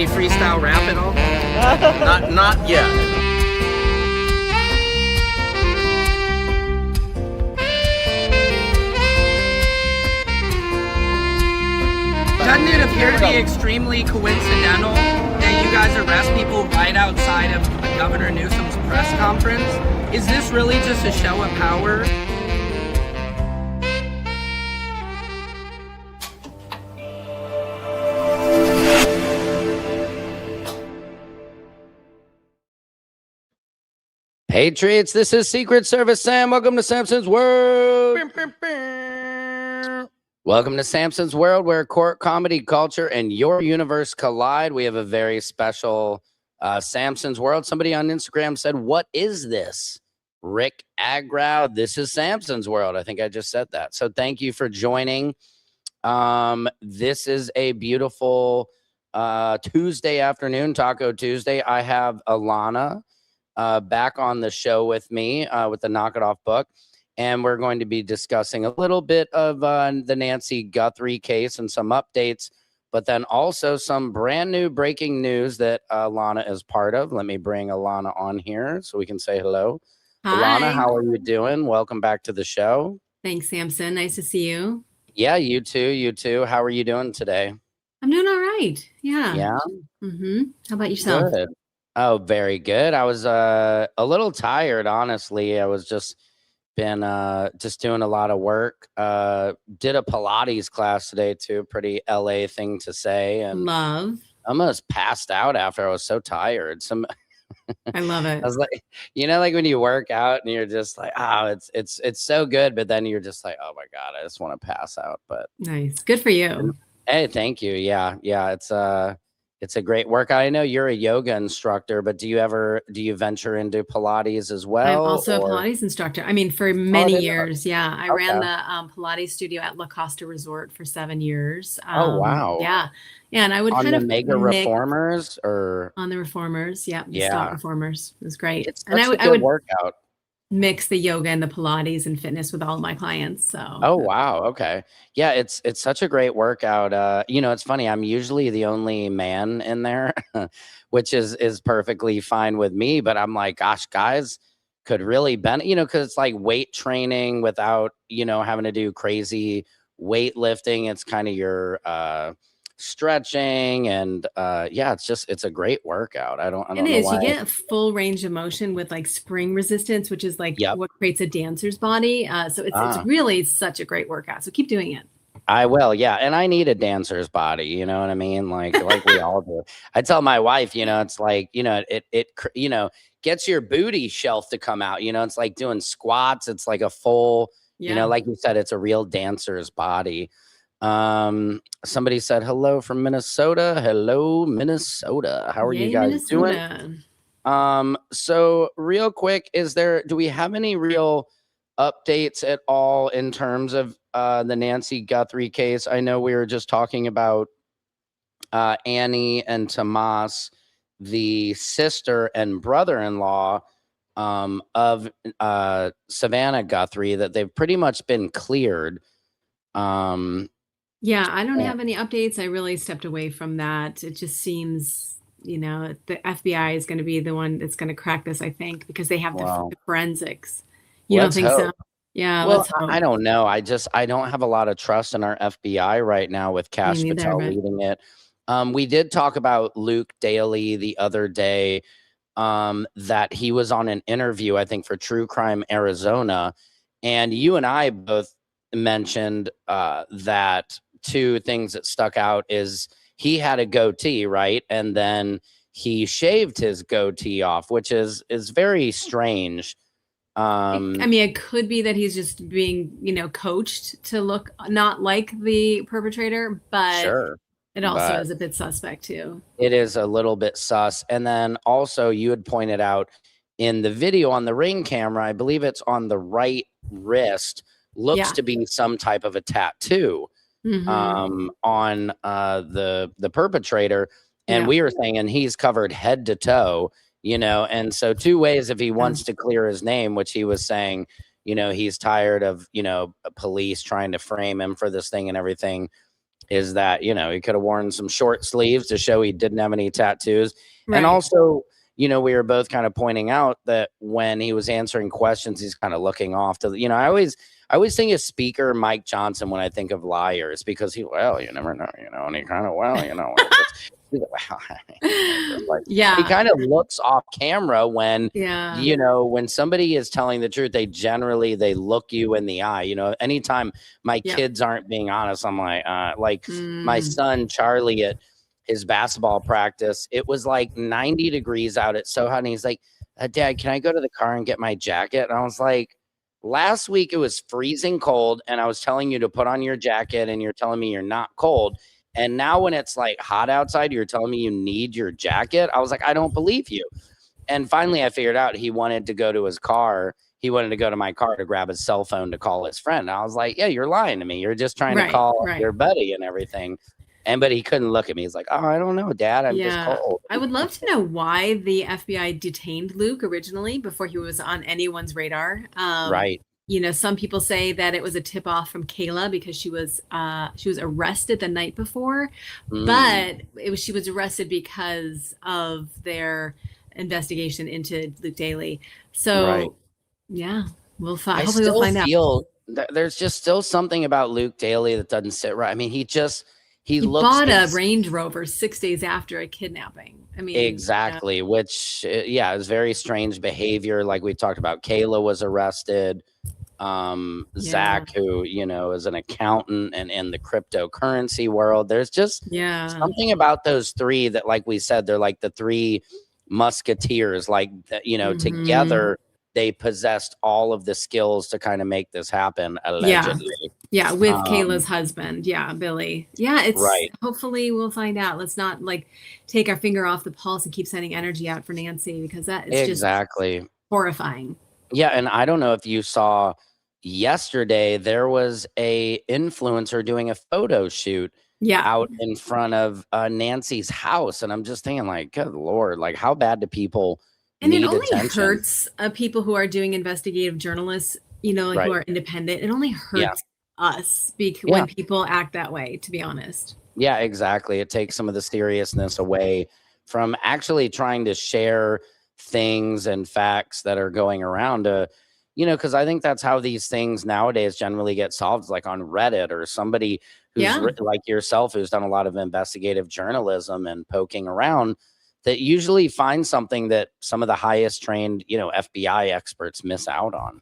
you freestyle rap at all? Not yet. Doesn't it appear to be extremely coincidental that you guys arrest people right outside of Governor Newsom's press conference? Is this really just a show of power? Patriots, this is Secret Service Sam. Welcome to Samson's World. Welcome to Samson's World, where court, comedy, culture, and your universe collide. We have a very special Samson's World. Somebody on Instagram said, "What is this?" Rick Agrow, this is Samson's World. I think I just said that. So thank you for joining. This is a beautiful Tuesday afternoon, Taco Tuesday. I have Alana back on the show with me with the Knock It Off book. And we're going to be discussing a little bit of the Nancy Guthrie case and some updates, but then also some brand new breaking news that Alana is part of. Let me bring Alana on here so we can say hello. Hi. Alana, how are you doing? Welcome back to the show. Thanks, Samson. Nice to see you. Yeah, you too. You too. How are you doing today? I'm doing all right. Yeah. Yeah. How about yourself? Good. Oh, very good. I was a little tired, honestly. I was just been just doing a lot of work. Did a Pilates class today too. Pretty LA thing to say. And Love. almost passed out after. I was so tired. I love it. I was like, like when you work out and you're just like, oh, it's so good, but then you're just like, oh my God, I just want to pass out. But nice. Good for you. hey, thank you. Yeah. It's a great workout. I know you're a yoga instructor, but do you venture into Pilates as well? I'm also a Pilates instructor. I mean, for many years. Yeah. I ran the Pilates studio at La Costa Resort for 7 years. Oh, wow. Yeah. Yeah. And I would on kind the of mega reformers or on the reformers. Yeah. The stock reformers. It was great. It's such a good workout. Mix the yoga and the Pilates and fitness with all of my clients. So oh wow, okay. Yeah, it's such a great workout. It's funny, I'm usually the only man in there, which is perfectly fine with me, but I'm like, gosh, guys could really benefit, because it's like weight training without having to do crazy weightlifting. It's kind of your stretching and it's a great workout. I don't know why. You get a full range of motion with like spring resistance, which is like what creates a dancer's body. So it's really such a great workout. So keep doing it. I will, yeah. And I need a dancer's body, you know what I mean? Like we all do. I tell my wife, it's like, it gets your booty shelf to come out, it's like doing squats. It's like a full, like you said, it's a real dancer's body. Somebody said hello from Minnesota. Hello, Minnesota. How are you guys doing? So real quick, do we have any real updates at all in terms of the Nancy Guthrie case? I know we were just talking about Annie and Tomas, the sister and brother-in-law of Savannah Guthrie, that they've pretty much been cleared. Yeah, I don't have any updates. I really stepped away from that. It just seems, the FBI is going to be the one that's going to crack this, I think, because they have the forensics. You don't think so? Yeah. Well, I don't know. I don't have a lot of trust in our FBI right now with Cash Patel leading it. We did talk about Luke Daly the other day, that he was on an interview, I think, for True Crime Arizona. And you and I both mentioned that two things that stuck out is he had a goatee, right? And then he shaved his goatee off, which is very strange. I mean, it could be that he's just being, coached to look not like the perpetrator, but it also is a bit suspect too. It is a little bit sus. And then also you had pointed out in the video on the Ring camera, I believe it's on the right wrist, looks to be some type of a tattoo on the perpetrator. And we were saying, and he's covered head to toe, and so two ways if he wants to clear his name, which he was saying, he's tired of, police trying to frame him for this thing and everything. is that, you know, he could have worn some short sleeves to show he didn't have any tattoos. Right. And also, you know, we were both kind of pointing out that when he was answering questions, he's kind of looking off to the, you know, I always think of Speaker Mike Johnson when I think of liars, because he, well, you never know, you know, and he kind of, well, you know, like, yeah, he kind of looks off camera when, yeah, you know, when somebody is telling the truth, they look you in the eye. You know, anytime my kids aren't being honest, I'm like my son Charlie at his basketball practice, it was like 90 degrees out. It's so hot, and he's like, Dad, can I go to the car and get my jacket? And I was like, last week it was freezing cold, and I was telling you to put on your jacket, and you're telling me you're not cold. And now when it's like hot outside, you're telling me you need your jacket. I was like, I don't believe you. And finally I figured out he wanted to go to his car. He wanted to go to my car to grab his cell phone to call his friend. I was like, yeah, you're lying to me. You're just trying to call your buddy and everything. But he couldn't look at me. He's like, oh, I don't know, Dad. I'm just cold. I would love to know why the FBI detained Luke originally before he was on anyone's radar. Right. You know, some people say that it was a tip off from Kayla because she was arrested the night before, but she was arrested because of their investigation into Luke Daly. So yeah, hopefully we'll find out. There's just still something about Luke Daly that doesn't sit right. I mean, he looks bought a Range Rover 6 days after a kidnapping. I mean, exactly, which is very strange behavior. Like we talked about, Kayla was arrested. Zach, who, you know, is an accountant and in the cryptocurrency world. There's just something about those three that, like we said, they're like the three musketeers, like, you know, together they possessed all of the skills to kind of make this happen, allegedly. With Kayla's husband, Billy. It's hopefully we'll find out. Let's not like take our finger off the pulse and keep sending energy out for Nancy, because that is just horrifying. Yeah, and I don't know if you saw yesterday, there was a influencer doing a photo shoot out in front of Nancy's house, and I'm just thinking, like, good Lord, like, how bad do people need attention? And it only hurts people who are doing investigative journalists, you know, like who are independent. It only hurts us when people act that way, to be honest. Yeah, exactly. It takes some of the seriousness away from actually trying to share things and facts that are going around, you know, because I think that's how these things nowadays generally get solved, like on Reddit, or somebody who's like yourself, who's done a lot of investigative journalism and poking around, that usually finds something that some of the highest trained, you know, FBI experts miss out on.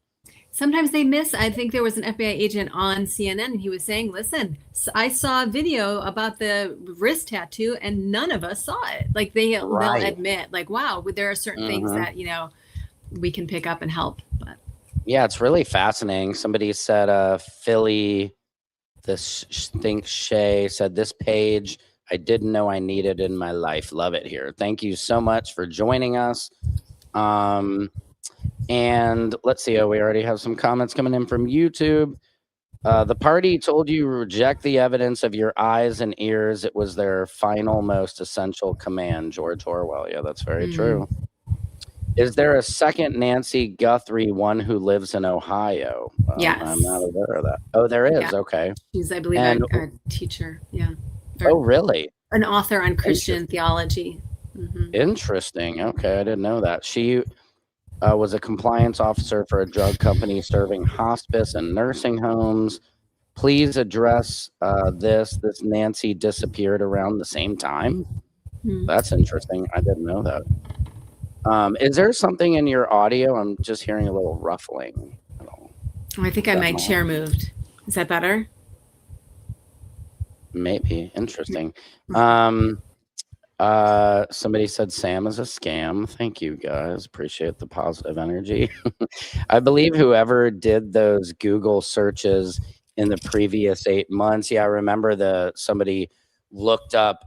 Sometimes they miss. I think there was an FBI agent on CNN, and he was saying, listen, I saw a video about the wrist tattoo and none of us saw it. Like they'll admit, like, wow, there are certain things that, you know, we can pick up and help. But yeah, it's really fascinating. Somebody said, Philly, Shay said, this page I didn't know I needed in my life. Love it here. Thank you so much for joining us. And let's see. We already have some comments coming in from YouTube. The party told you reject the evidence of your eyes and ears. It was their final, most essential command. George Orwell. Yeah, that's very true. Is there a second Nancy Guthrie, one who lives in Ohio? Yes. I'm not aware of that. Oh, there is. Yeah. Okay. She's, I believe, a teacher. Yeah. Oh, really? An author on Christian theology. Interesting. Okay, I didn't know that. She was a compliance officer for a drug company serving hospice and nursing homes. Please address this. This Nancy disappeared around the same time. That's interesting. I didn't know that. Is there something in your audio? I'm just hearing a little ruffling. I think my chair moved. Is that better? Maybe. Interesting. Somebody said Sam is a scam. Thank you, guys. Appreciate the positive energy. I believe whoever did those Google searches in the previous 8 months. Yeah, I remember somebody looked up,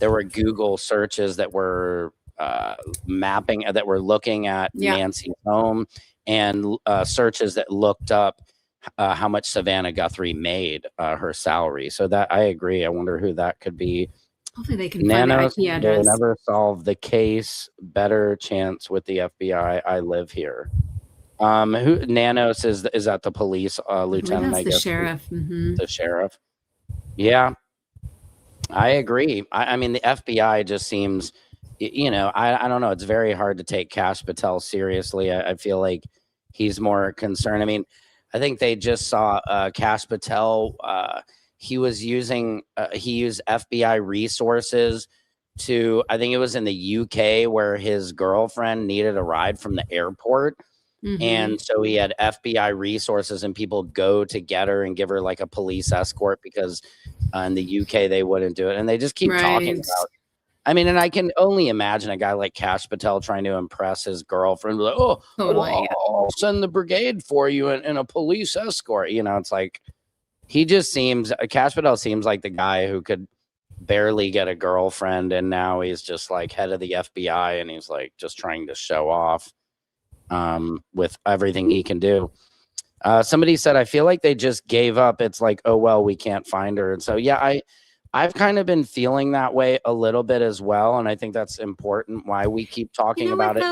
there were Google searches that were mapping, that were looking at Nancy's home, and searches that looked up how much Savannah Guthrie made, her salary. So that, I agree. I wonder who that could be. Hopefully they can find the IP address. Will never solve the case. Better chance with the FBI. I live here. Who Nanos is that the police lieutenant? I guess the sheriff. The sheriff. Yeah, I agree. I mean, the FBI just seems, I don't know. It's very hard to take Kash Patel seriously. I feel like he's more concerned. I mean, I think they just saw Kash Patel. He used FBI resources to, I think it was in the UK, where his girlfriend needed a ride from the airport. And so he had FBI resources and people go to get her and give her like a police escort because in the UK they wouldn't do it. And they just keep talking about, I mean, and I can only imagine a guy like Kash Patel trying to impress his girlfriend, like, oh, Totally, well, I'll send the brigade for you in a police escort. It's like, he just seems, Kash Patel seems like the guy who could barely get a girlfriend. And now he's just like head of the FBI and he's like just trying to show off with everything he can do. Somebody said, I feel like they just gave up. It's like, oh, well, we can't find her. And so, yeah, I've kind of been feeling that way a little bit as well. And I think that's important why we keep talking about it.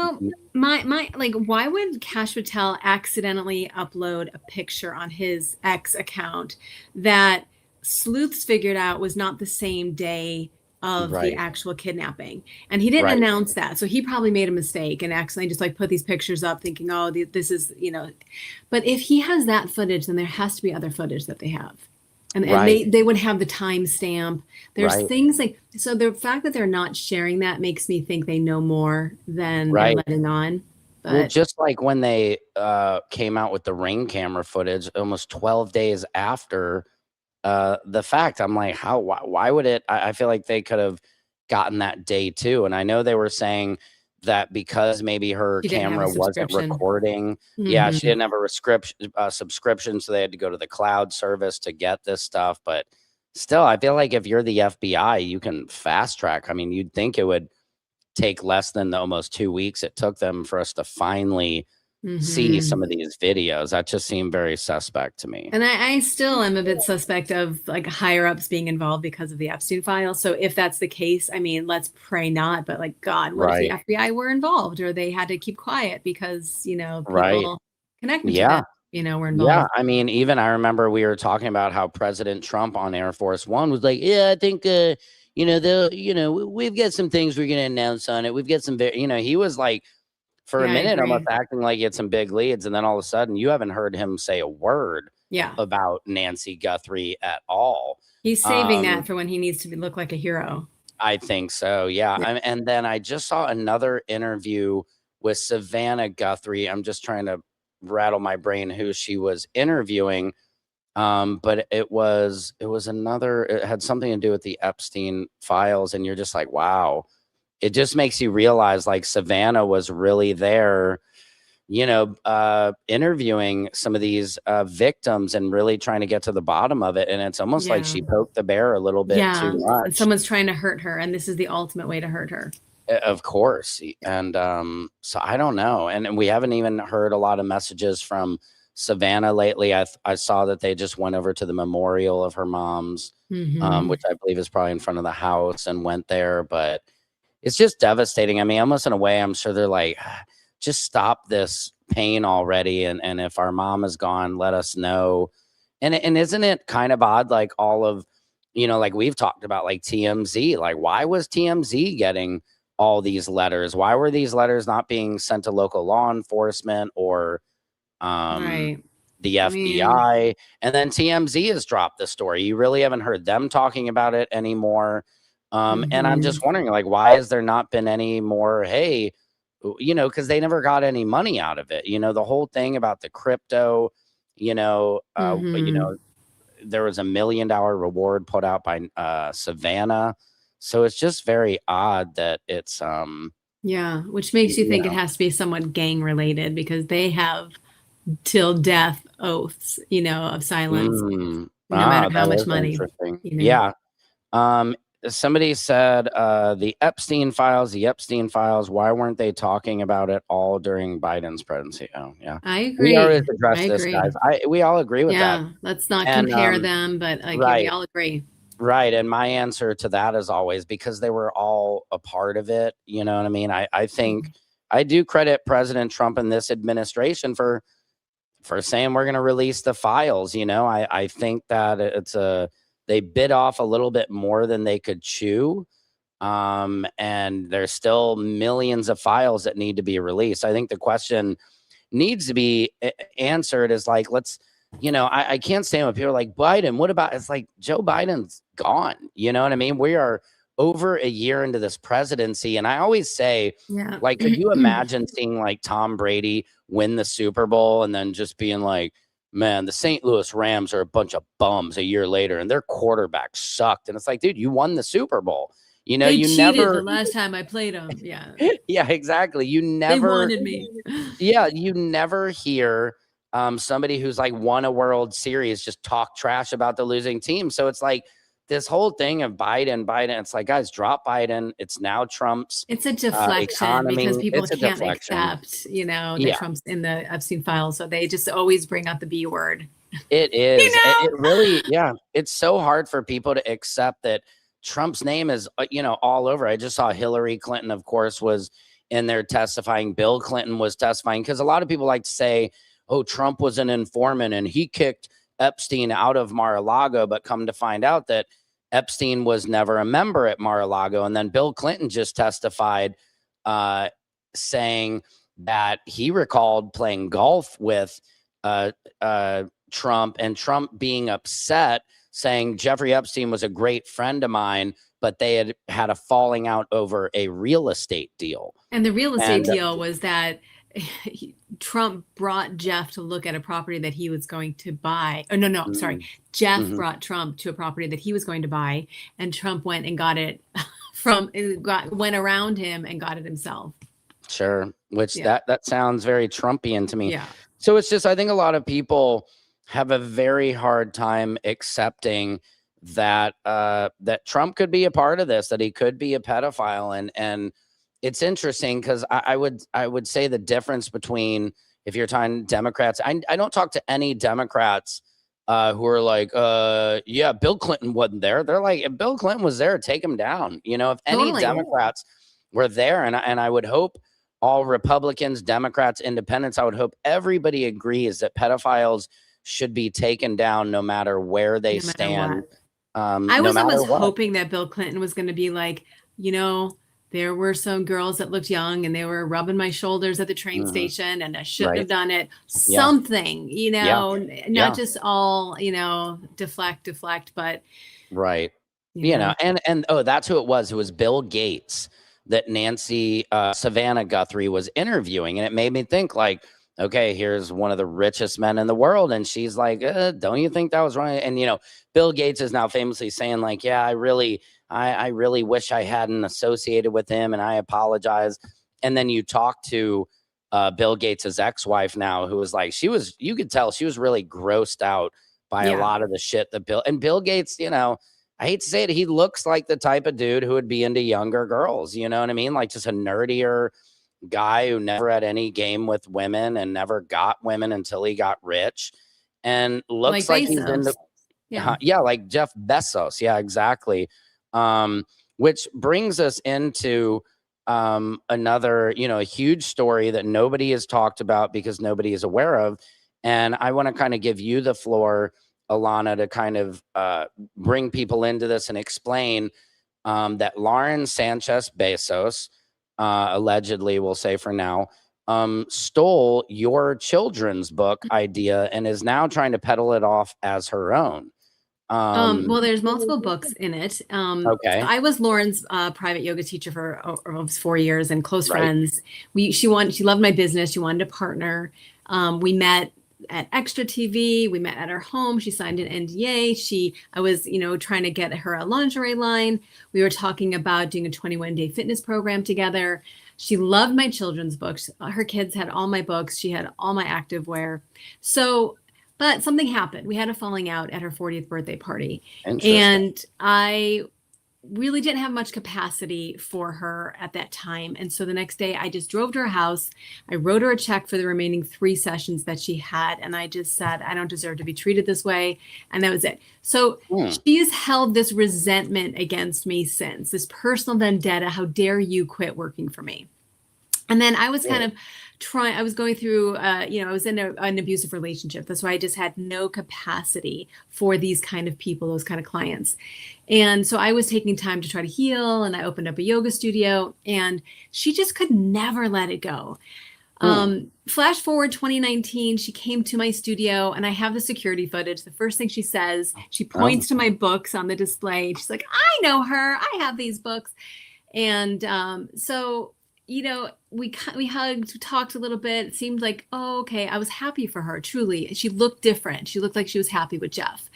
Like, why would Kash Patel accidentally upload a picture on his X account that sleuths figured out was not the same day of the actual kidnapping? And he didn't announce that. So he probably made a mistake and accidentally just like put these pictures up thinking, oh, this is, but if he has that footage, then there has to be other footage that they have. And they would have the timestamp. There's things like, so the fact that they're not sharing that makes me think they know more than they're letting on. But well, just like when they came out with the Ring camera footage almost 12 days after the fact, I'm like, why would it? I feel like they could have gotten that day too. And I know they were saying that because maybe her camera wasn't recording. Yeah, she didn't have a subscription, so they had to go to the cloud service to get this stuff. But still, I feel like if you're the FBI, you can fast track. I mean, you'd think it would take less than the almost 2 weeks it took them for us to finally see some of these videos. That just seemed very suspect to me. And I still am a bit suspect of like higher ups being involved because of the Epstein files. So if that's the case, I mean, let's pray not. But like, God, what if the FBI were involved or they had to keep quiet because, people connected to that, were involved. Yeah. I mean, even I remember we were talking about how President Trump on Air Force One was like, yeah, I think, we've got some things we're going to announce on it. We've got some, he was like, for a minute, almost acting like he had some big leads. And then all of a sudden, you haven't heard him say a word about Nancy Guthrie at all. He's saving that for when he needs to look like a hero. I think so, yeah. And then I just saw another interview with Savannah Guthrie. I'm just trying to rattle my brain who she was interviewing. But it had something to do with the Epstein files. And you're just like, wow. It just makes you realize like Savannah was really there, interviewing some of these victims and really trying to get to the bottom of it. And it's almost like she poked the bear a little bit too much. And someone's trying to hurt her. And this is the ultimate way to hurt her. Of course. And so I don't know. And we haven't even heard a lot of messages from Savannah lately. I saw that they just went over to the memorial of her mom's, which I believe is probably in front of the house, and went there. But it's just devastating. I mean, almost in a way, I'm sure they're like, just stop this pain already. And if our mom is gone, let us know. And isn't it kind of odd? Like all of, like we've talked about, like TMZ, like why was TMZ getting all these letters? Why were these letters not being sent to local law enforcement or the FBI? And then TMZ has dropped the story. You really haven't heard them talking about it anymore. And I'm just wondering, like, why has there not been any more, hey, because they never got any money out of it. The whole thing about the crypto, there was $1 million reward put out by Savannah. So it's just very odd that it's which makes you think it has to be somewhat gang related because they have till death oaths, of silence, no matter how much money. Yeah. Somebody said the Epstein files, why weren't they talking about it all during Biden's presidency? Oh, yeah. I agree. We always address this, guys. We all agree with that. Let's not compare them, but we all agree. Right. And my answer to that is always because they were all a part of it. You know what I mean? I think I do credit President Trump and this administration for saying we're going to release the files. I think that it's a they bit off a little bit more than they could chew. And there's still millions of files that need to be released. I think the question needs to be answered is like, let's, I can't stand when people are like, Biden, what about, it's like, Joe Biden's gone. You know what I mean? We are over a year into this presidency. And I always say, like, could you imagine seeing like Tom Brady win the Super Bowl and then just being like, man, the St. Louis Rams are a bunch of bums a year later and their quarterback sucked. And it's like, dude, you won the Super Bowl. You know, they you cheated never the last time I played them. Yeah. Yeah, exactly. You never They wanted me. Yeah, you never hear somebody who's like won a World Series just talk trash about the losing team. So it's like this whole thing of Biden, it's like, guys, drop Biden. It's now Trump's It's a deflection economy. because people It's a can't deflection. accept, that Trump's in the Epstein files. So they just always bring out the B word. It is. It really, it's so hard for people to accept that Trump's name is, all over. I just saw Hillary Clinton, of course, was in there testifying. Bill Clinton was testifying, because a lot of people like to say, oh, Trump was an informant and he kicked Epstein out of Mar-a-Lago, but come to find out that Epstein was never a member at Mar-a-Lago. And then Bill Clinton just testified saying that he recalled playing golf with Trump, and Trump being upset, saying Jeffrey Epstein was a great friend of mine, but they had a falling out over a real estate deal. And the real estate deal was that Trump brought Jeff to look at a property that he was going to buy. Oh, no, sorry. Jeff brought Trump to a property that he was going to buy, and Trump went and got it went around him and got it himself. Sure. Which that sounds very Trumpian to me. Yeah. So it's just, I think a lot of people have a very hard time accepting that that Trump could be a part of this, that he could be a pedophile. And it's interesting because I would say the difference between, if you're talking Democrats, I don't talk to any Democrats who are like, Bill Clinton wasn't there. They're like, if Bill Clinton was there, take him down. If any Democrats were there, and I would hope all Republicans, Democrats, Independents, I would hope everybody agrees that pedophiles should be taken down no matter where they stand. I was almost hoping that Bill Clinton was going to be like, there were some girls that looked young and they were rubbing my shoulders at the train station and I shouldn't have done it. Something, not just all, deflect, but. Right. And that's who it was. It was Bill Gates that Nancy Savannah Guthrie was interviewing. And it made me think like, okay, here's one of the richest men in the world. And she's like, don't you think that was wrong? And, Bill Gates is now famously saying like, yeah, I really wish I hadn't associated with him and I apologize. And then you talk to Bill Gates's ex-wife now, who was like, you could tell she was really grossed out by a lot of the shit that Bill Gates, I hate to say it, he looks like the type of dude who would be into younger girls. You know what I mean? Like just a nerdier guy who never had any game with women and never got women until he got rich, and looks like he's into like Jeff Bezos. Yeah, exactly. Which brings us into another, a huge story that nobody has talked about because nobody is aware of. And I want to kind of give you the floor, Alana, to kind of bring people into this and explain that Lauren Sanchez Bezos, allegedly, we'll say for now, stole your children's book idea and is now trying to peddle it off as her own. Well, there's multiple books in it. Okay. I was Lauren's private yoga teacher for almost 4 years and close friends. She loved my business. She wanted to partner. We met at Extra TV. We met at her home. She signed an NDA. I was, trying to get her a lingerie line. We were talking about doing a 21-day fitness program together. She loved my children's books. Her kids had all my books. She had all my activewear. But something happened. We had a falling out at her 40th birthday party. And I really didn't have much capacity for her at that time. And so the next day I just drove to her house. I wrote her a check for the remaining 3 sessions that she had. And I just said, I don't deserve to be treated this way. And that was it. So she's held this resentment against me since, this personal vendetta. How dare you quit working for me? And then I was kind of I was going through, I was in an abusive relationship. That's why I just had no capacity for these kind of people, those kind of clients. And so I was taking time to try to heal, and I opened up a yoga studio, and she just could never let it go. Flash forward 2019, she came to my studio, and I have the security footage. The first thing she says, she points to my books on the display. She's like, I know her. I have these books. And so, we hugged, we talked a little bit. It seemed like, oh, okay. I was happy for her, truly. She looked different. She looked like she was happy with Jeff.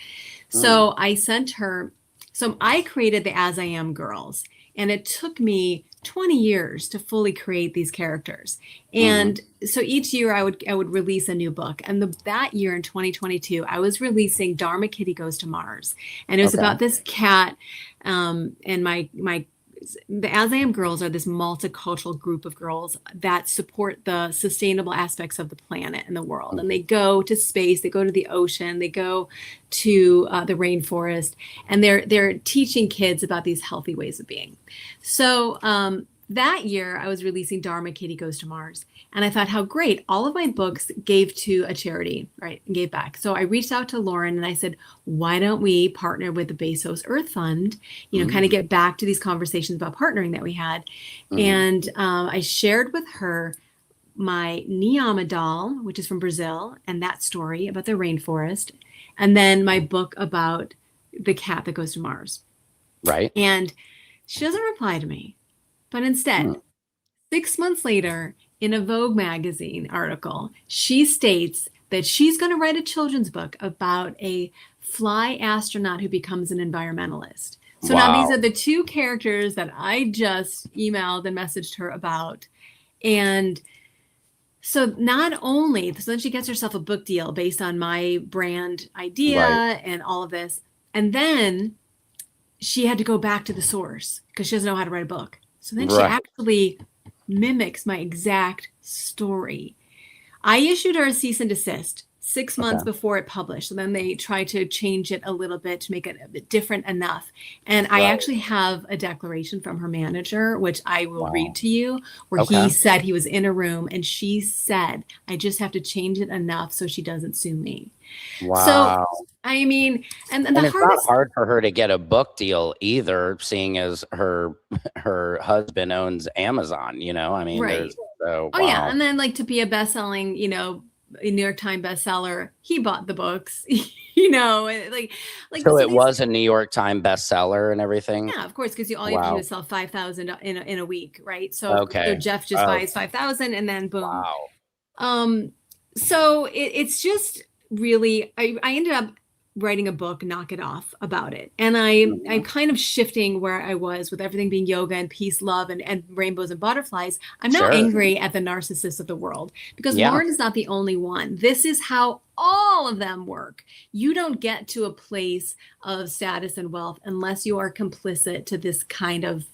So I sent her. So I created the As I Am girls, and it took me 20 years to fully create these characters. And so each year I would release a new book. And that year in 2022, I was releasing Dharma Kitty Goes to Mars. And it was about this cat. And the As I Am girls are this multicultural group of girls that support the sustainable aspects of the planet and the world. And they go to space, they go to the ocean, they go to the rainforest, and they're teaching kids about these healthy ways of being. So that year I was releasing Dharma Kitty Goes to Mars. And I thought, how great. All of my books gave to a charity, right? And gave back. So I reached out to Lauren and I said, why don't we partner with the Bezos Earth Fund, kind of get back to these conversations about partnering that we had. And I shared with her my Niama doll, which is from Brazil, and that story about the rainforest. And then my book about the cat that goes to Mars. Right. And she doesn't reply to me. But instead, 6 months later, in a Vogue magazine article, she states that she's going to write a children's book about a fly astronaut who becomes an environmentalist. So now these are the two characters that I just emailed and messaged her about. And so not only, so then she gets herself a book deal based on my brand idea and all of this. And then she had to go back to the source because she doesn't know how to write a book. So then she actually mimics my exact story. I issued her a cease and desist 6 months before it published. And then they tried to change it a little bit to make it a bit different enough. And I actually have a declaration from her manager, which I will read to you, where he said he was in a room and she said, I just have to change it enough so she doesn't sue me. Wow. So, I mean, and it's not hard for her to get a book deal either, seeing as her husband owns Amazon, I mean, yeah. And then to be a best-selling, a New York Times bestseller, he bought the books, so it was a New York Times bestseller and everything. Yeah, of course, because all you have to do is sell 5,000 in a week, right? So Jeff just buys 5,000 and then boom. Wow. So it's just really, I ended up writing a book, Knock It Off, about it. And I'm kind of shifting where I was with everything being yoga and peace, love, and rainbows and butterflies. I'm now angry at the narcissists of the world because Lauren is not the only one. This is how all of them work. You don't get to a place of status and wealth unless you are complicit to this kind of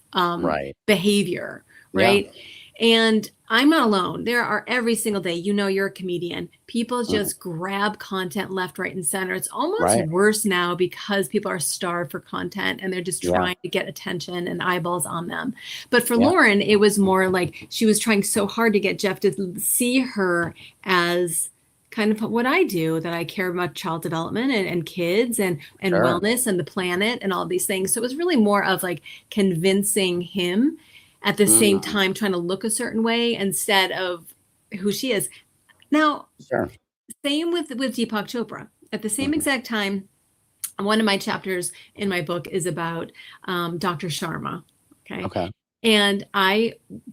behavior, right? Yeah. And I'm not alone. There are every single day, you're a comedian. People just grab content left, right, and center. It's almost worse now because people are starved for content and they're just trying to get attention and eyeballs on them. But for Lauren, it was more like she was trying so hard to get Jeff to see her as kind of what I do, that I care about child development and kids and wellness and the planet and all these things. So it was really more of convincing him at the same time trying to look a certain way instead of who she is. Now, same with Deepak Chopra. At the same exact time, one of my chapters in my book is about Dr. Sharma. Okay. And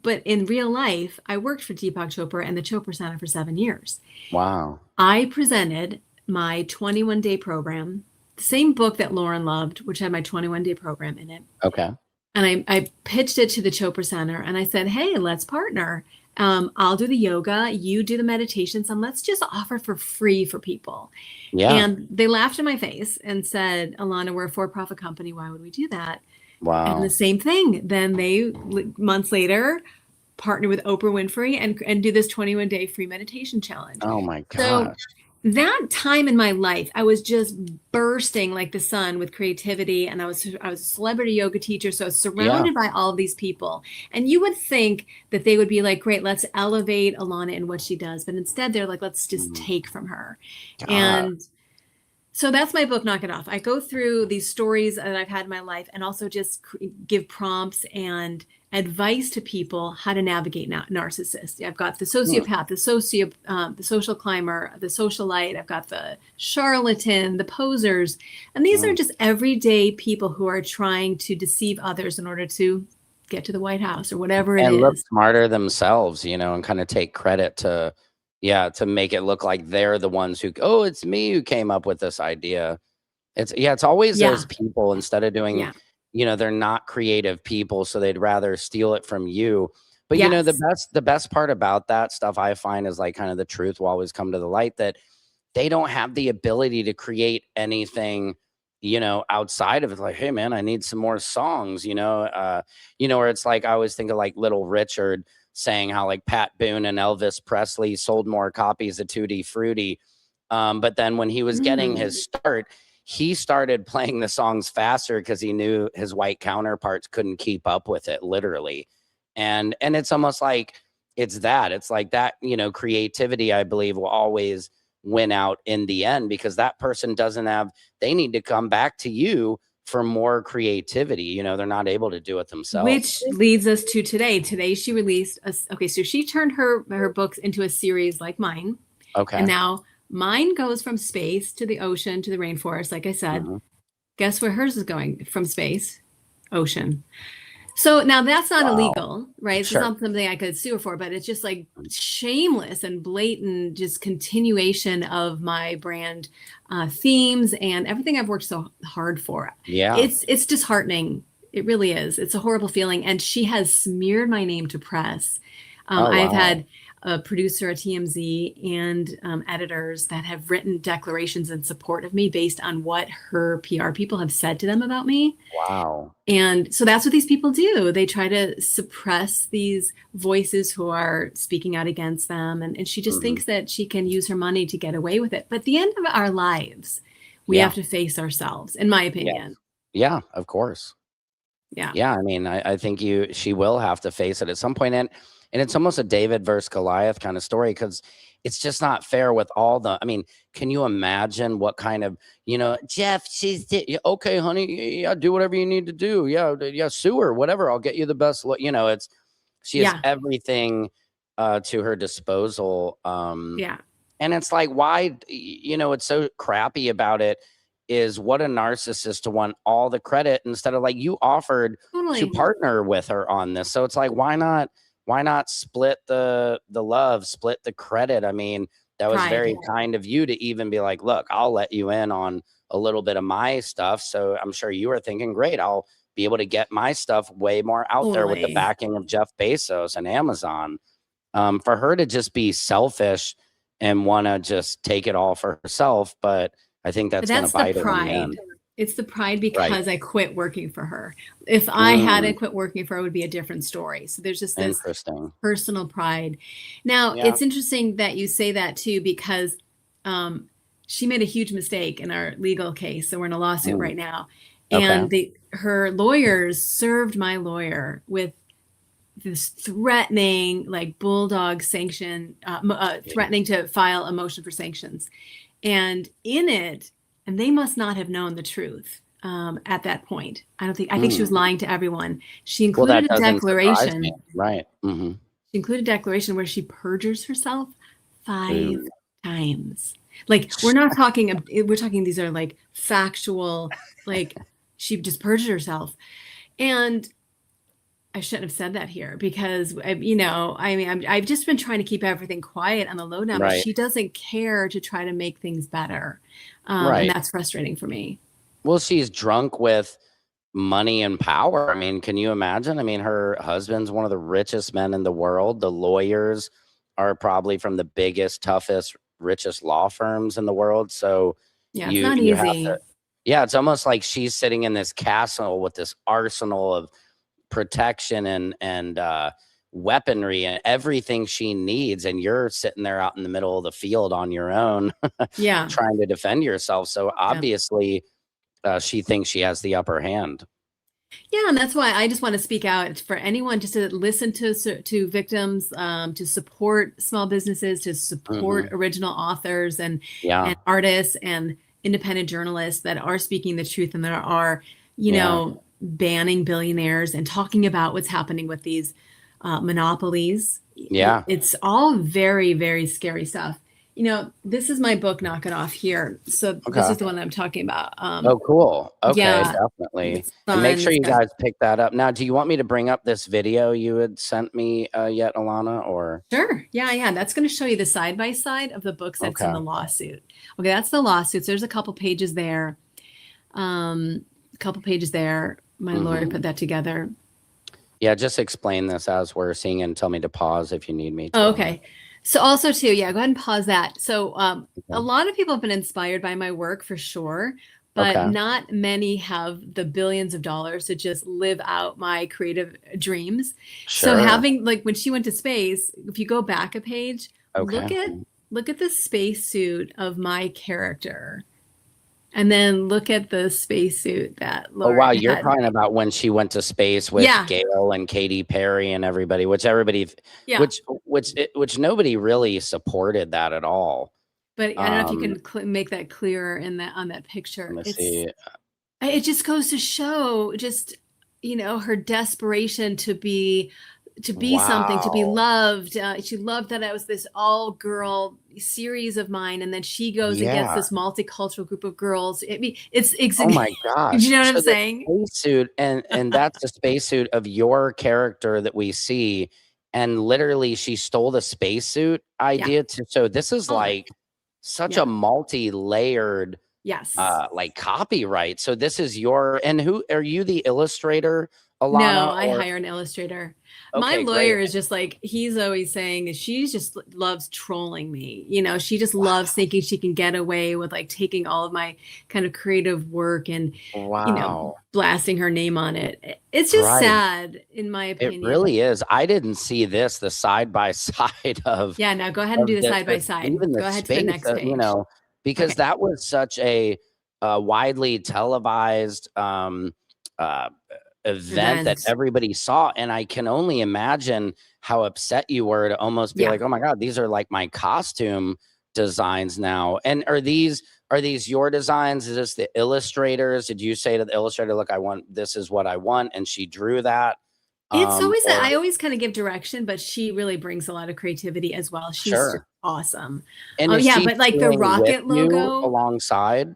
but in real life, I worked for Deepak Chopra and the Chopra Center for 7 years. Wow. I presented my 21-day program, the same book that Lauren loved, which had my 21-day program in it. Okay. And I pitched it to the Chopra Center and I said, hey, let's partner. I'll do the yoga, you do the meditations, and let's just offer for free for people. Yeah. And they laughed in my face and said, Alana, we're a for-profit company. Why would we do that? Wow. And the same thing. Then they, months later, partner with Oprah Winfrey and do this 21-day free meditation challenge. Oh my God. So that time in my life, I was just bursting like the sun with creativity, and I was a celebrity yoga teacher, so I was surrounded by all of these people. And you would think that they would be like, great, let's elevate Alana in what she does, but instead they're like, let's just take from her. God. And so that's my book, Knock It Off. I go through these stories that I've had in my life, and also just give prompts and advice to people how to navigate narcissists. I've got the sociopath, the social climber, the socialite. I've got the charlatan, the posers, and these are just everyday people who are trying to deceive others in order to get to the White House or whatever it is. And look smarter themselves, you know, and kind of take credit to. Yeah, to make it look like they're the ones who, oh, it's me who came up with this idea. It's always those people, instead of doing, you know, they're not creative people, so they'd rather steal it from you. But you know, the best part about that stuff, I find, is like kind of the truth will always come to the light, that they don't have the ability to create anything, you know, outside of it. Like, hey man, I need some more songs, you know, where it's like, I always think of like Little Richard saying how like Pat Boone and Elvis Presley sold more copies of Tutti Frutti. But then when he was getting his start, he started playing the songs faster because he knew his white counterparts couldn't keep up with it, literally. And it's almost like it's like that, you know, creativity, I believe, will always win out in the end, because that person they need to come back to you for more creativity. You know, they're not able to do it themselves. Which leads us to today. Today she released so she turned her books into a series like mine. Okay. And now mine goes from space to the ocean to the rainforest, like I said. Guess where hers is going? From space, ocean. So now that's not illegal, right? It's not something I could sue her for, but it's just like shameless and blatant, just continuation of my brand themes and everything I've worked so hard for. Yeah. It's disheartening. It really is. It's a horrible feeling. And she has smeared my name to press. I've had a producer at TMZ and editors that have written declarations in support of me based on what her PR people have said to them about me. Wow. And so that's what these people do. They try to suppress these voices who are speaking out against them. And she just thinks that she can use her money to get away with it. But at the end of our lives, we have to face ourselves, in my opinion. Yeah, of course. Yeah. I mean, I think she will have to face it at some point. And it's almost a David versus Goliath kind of story, because it's just not fair with all I mean, can you imagine what kind of, you know, Jeff, okay, honey, yeah, do whatever you need to do. Yeah, sue her, whatever. I'll get you the best, you know, she has everything to her disposal. And it's like, why, you know, it's so crappy about it is what a narcissist to want all the credit instead of, like, you offered to partner with her on this. So it's like, why not split the love, split the credit? I mean, that was very kind of you to even be like, look, I'll let you in on a little bit of my stuff. So I'm sure you were thinking, great, I'll be able to get my stuff way more out there with the backing of Jeff Bezos and Amazon. For her to just be selfish and want to just take it all for herself. But I think that's going to bite her in the end. It's the pride because I quit working for her. If I hadn't quit working for her, it would be a different story. So there's just this personal pride. Now, it's interesting that you say that too, because she made a huge mistake in our legal case. So we're in a lawsuit right now. And her lawyers served my lawyer with this threatening, like, bulldog sanction, threatening to file a motion for sanctions. And in it, and they must not have known the truth at that point. I think she was lying to everyone. She included a declaration. Right. She included a declaration where she perjures herself 5 times. Like, we're talking these are like factual, like, she just perjured herself. And I shouldn't have said that here because, you know, I mean, I've just been trying to keep everything quiet on the low now, but she doesn't care to try to make things better. And that's frustrating for me. Well, she's drunk with money and power. I mean, can you imagine? I mean, her husband's one of the richest men in the world. The lawyers are probably from the biggest, toughest, richest law firms in the world. So it's not easy. It's almost like she's sitting in this castle with this arsenal of protection and weaponry and everything she needs, and you're sitting there out in the middle of the field on your own, Yeah. trying to defend yourself. So obviously, she thinks she has the upper hand. Yeah, and that's why I just want to speak out for anyone just to listen to victims, to support small businesses, to support original authors and artists and independent journalists that are speaking the truth, and that are, you know, banning billionaires and talking about what's happening with these monopolies. Yeah. It's all very, very scary stuff. You know, this is my book, Knock It Off Here. So this is the one I'm talking about. Oh, cool. Okay, definitely. And make sure you guys pick that up. Now, do you want me to bring up this video you had sent me yet, Alana, or? Sure. Yeah. That's going to show you the side-by-side of the books that's in the lawsuit. Okay, that's the lawsuits. There's a couple pages there. My lawyer put that together. Yeah, just explain this as we're seeing and tell me to pause if you need me to. Oh, okay. So also too, go ahead and pause that. So a lot of people have been inspired by my work for sure, but not many have the billions of dollars to just live out my creative dreams. Sure. So having, like, when she went to space, if you go back a page, look at the spacesuit of my character. And then look at the spacesuit that Lauren had. You're talking about when she went to space with Gail and Katy Perry and everybody, which nobody really supported that at all. But I don't know if you can make that clearer on that picture. Let me see. It just goes to show her desperation to be something, to be loved. She loved that I was this all-girl series of mine, and then she goes against this multicultural group of girls. I mean, it's oh my gosh! You know what I'm saying? Spacesuit, and that's the spacesuit of your character that we see, and literally she stole the spacesuit idea to. So this is like such a multi-layered, like copyright. So this is and who are you, the illustrator, Alana? No, I hire an illustrator. My lawyer is just like, he's always saying she just loves trolling me. You know, she just loves thinking she can get away with like taking all of my kind of creative work and, blasting her name on it. It's just sad, in my opinion. It really is. I didn't see this, the side by side of. Yeah, now go ahead and do the side by side. Go ahead to the next page. Because that was such a widely televised event that everybody saw, and I can only imagine how upset you were to almost be like, oh my god, these are like my costume designs now. And are these your designs? Is this the illustrators? Did you say to the illustrator, look, this is what I want, and she drew that? It's always I always kind of give direction, but she really brings a lot of creativity as well. She's awesome. And but like the rocket logo alongside.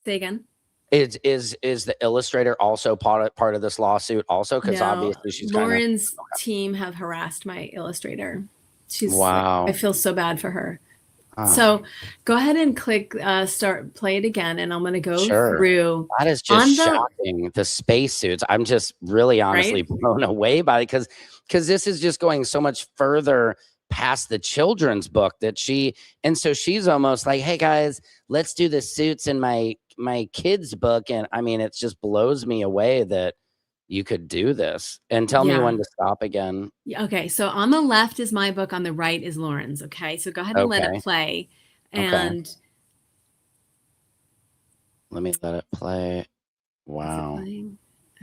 Say again. Is the illustrator also part of this lawsuit also? Because obviously she's Lauren's team have harassed my illustrator. I feel so bad for her. So go ahead and click play it again, and I'm going to go through. That is just shocking. The spacesuits. I'm just really honestly blown away by it, because this is just going so much further past the children's book so she's almost like, hey guys, let's do the suits in my kids' book. And I mean, it just blows me away that you could do this. And tell me when to stop again. Okay, so on the left is my book, on the right is Lauren's. Okay, so go ahead and let it play. And let me let it play. Wow.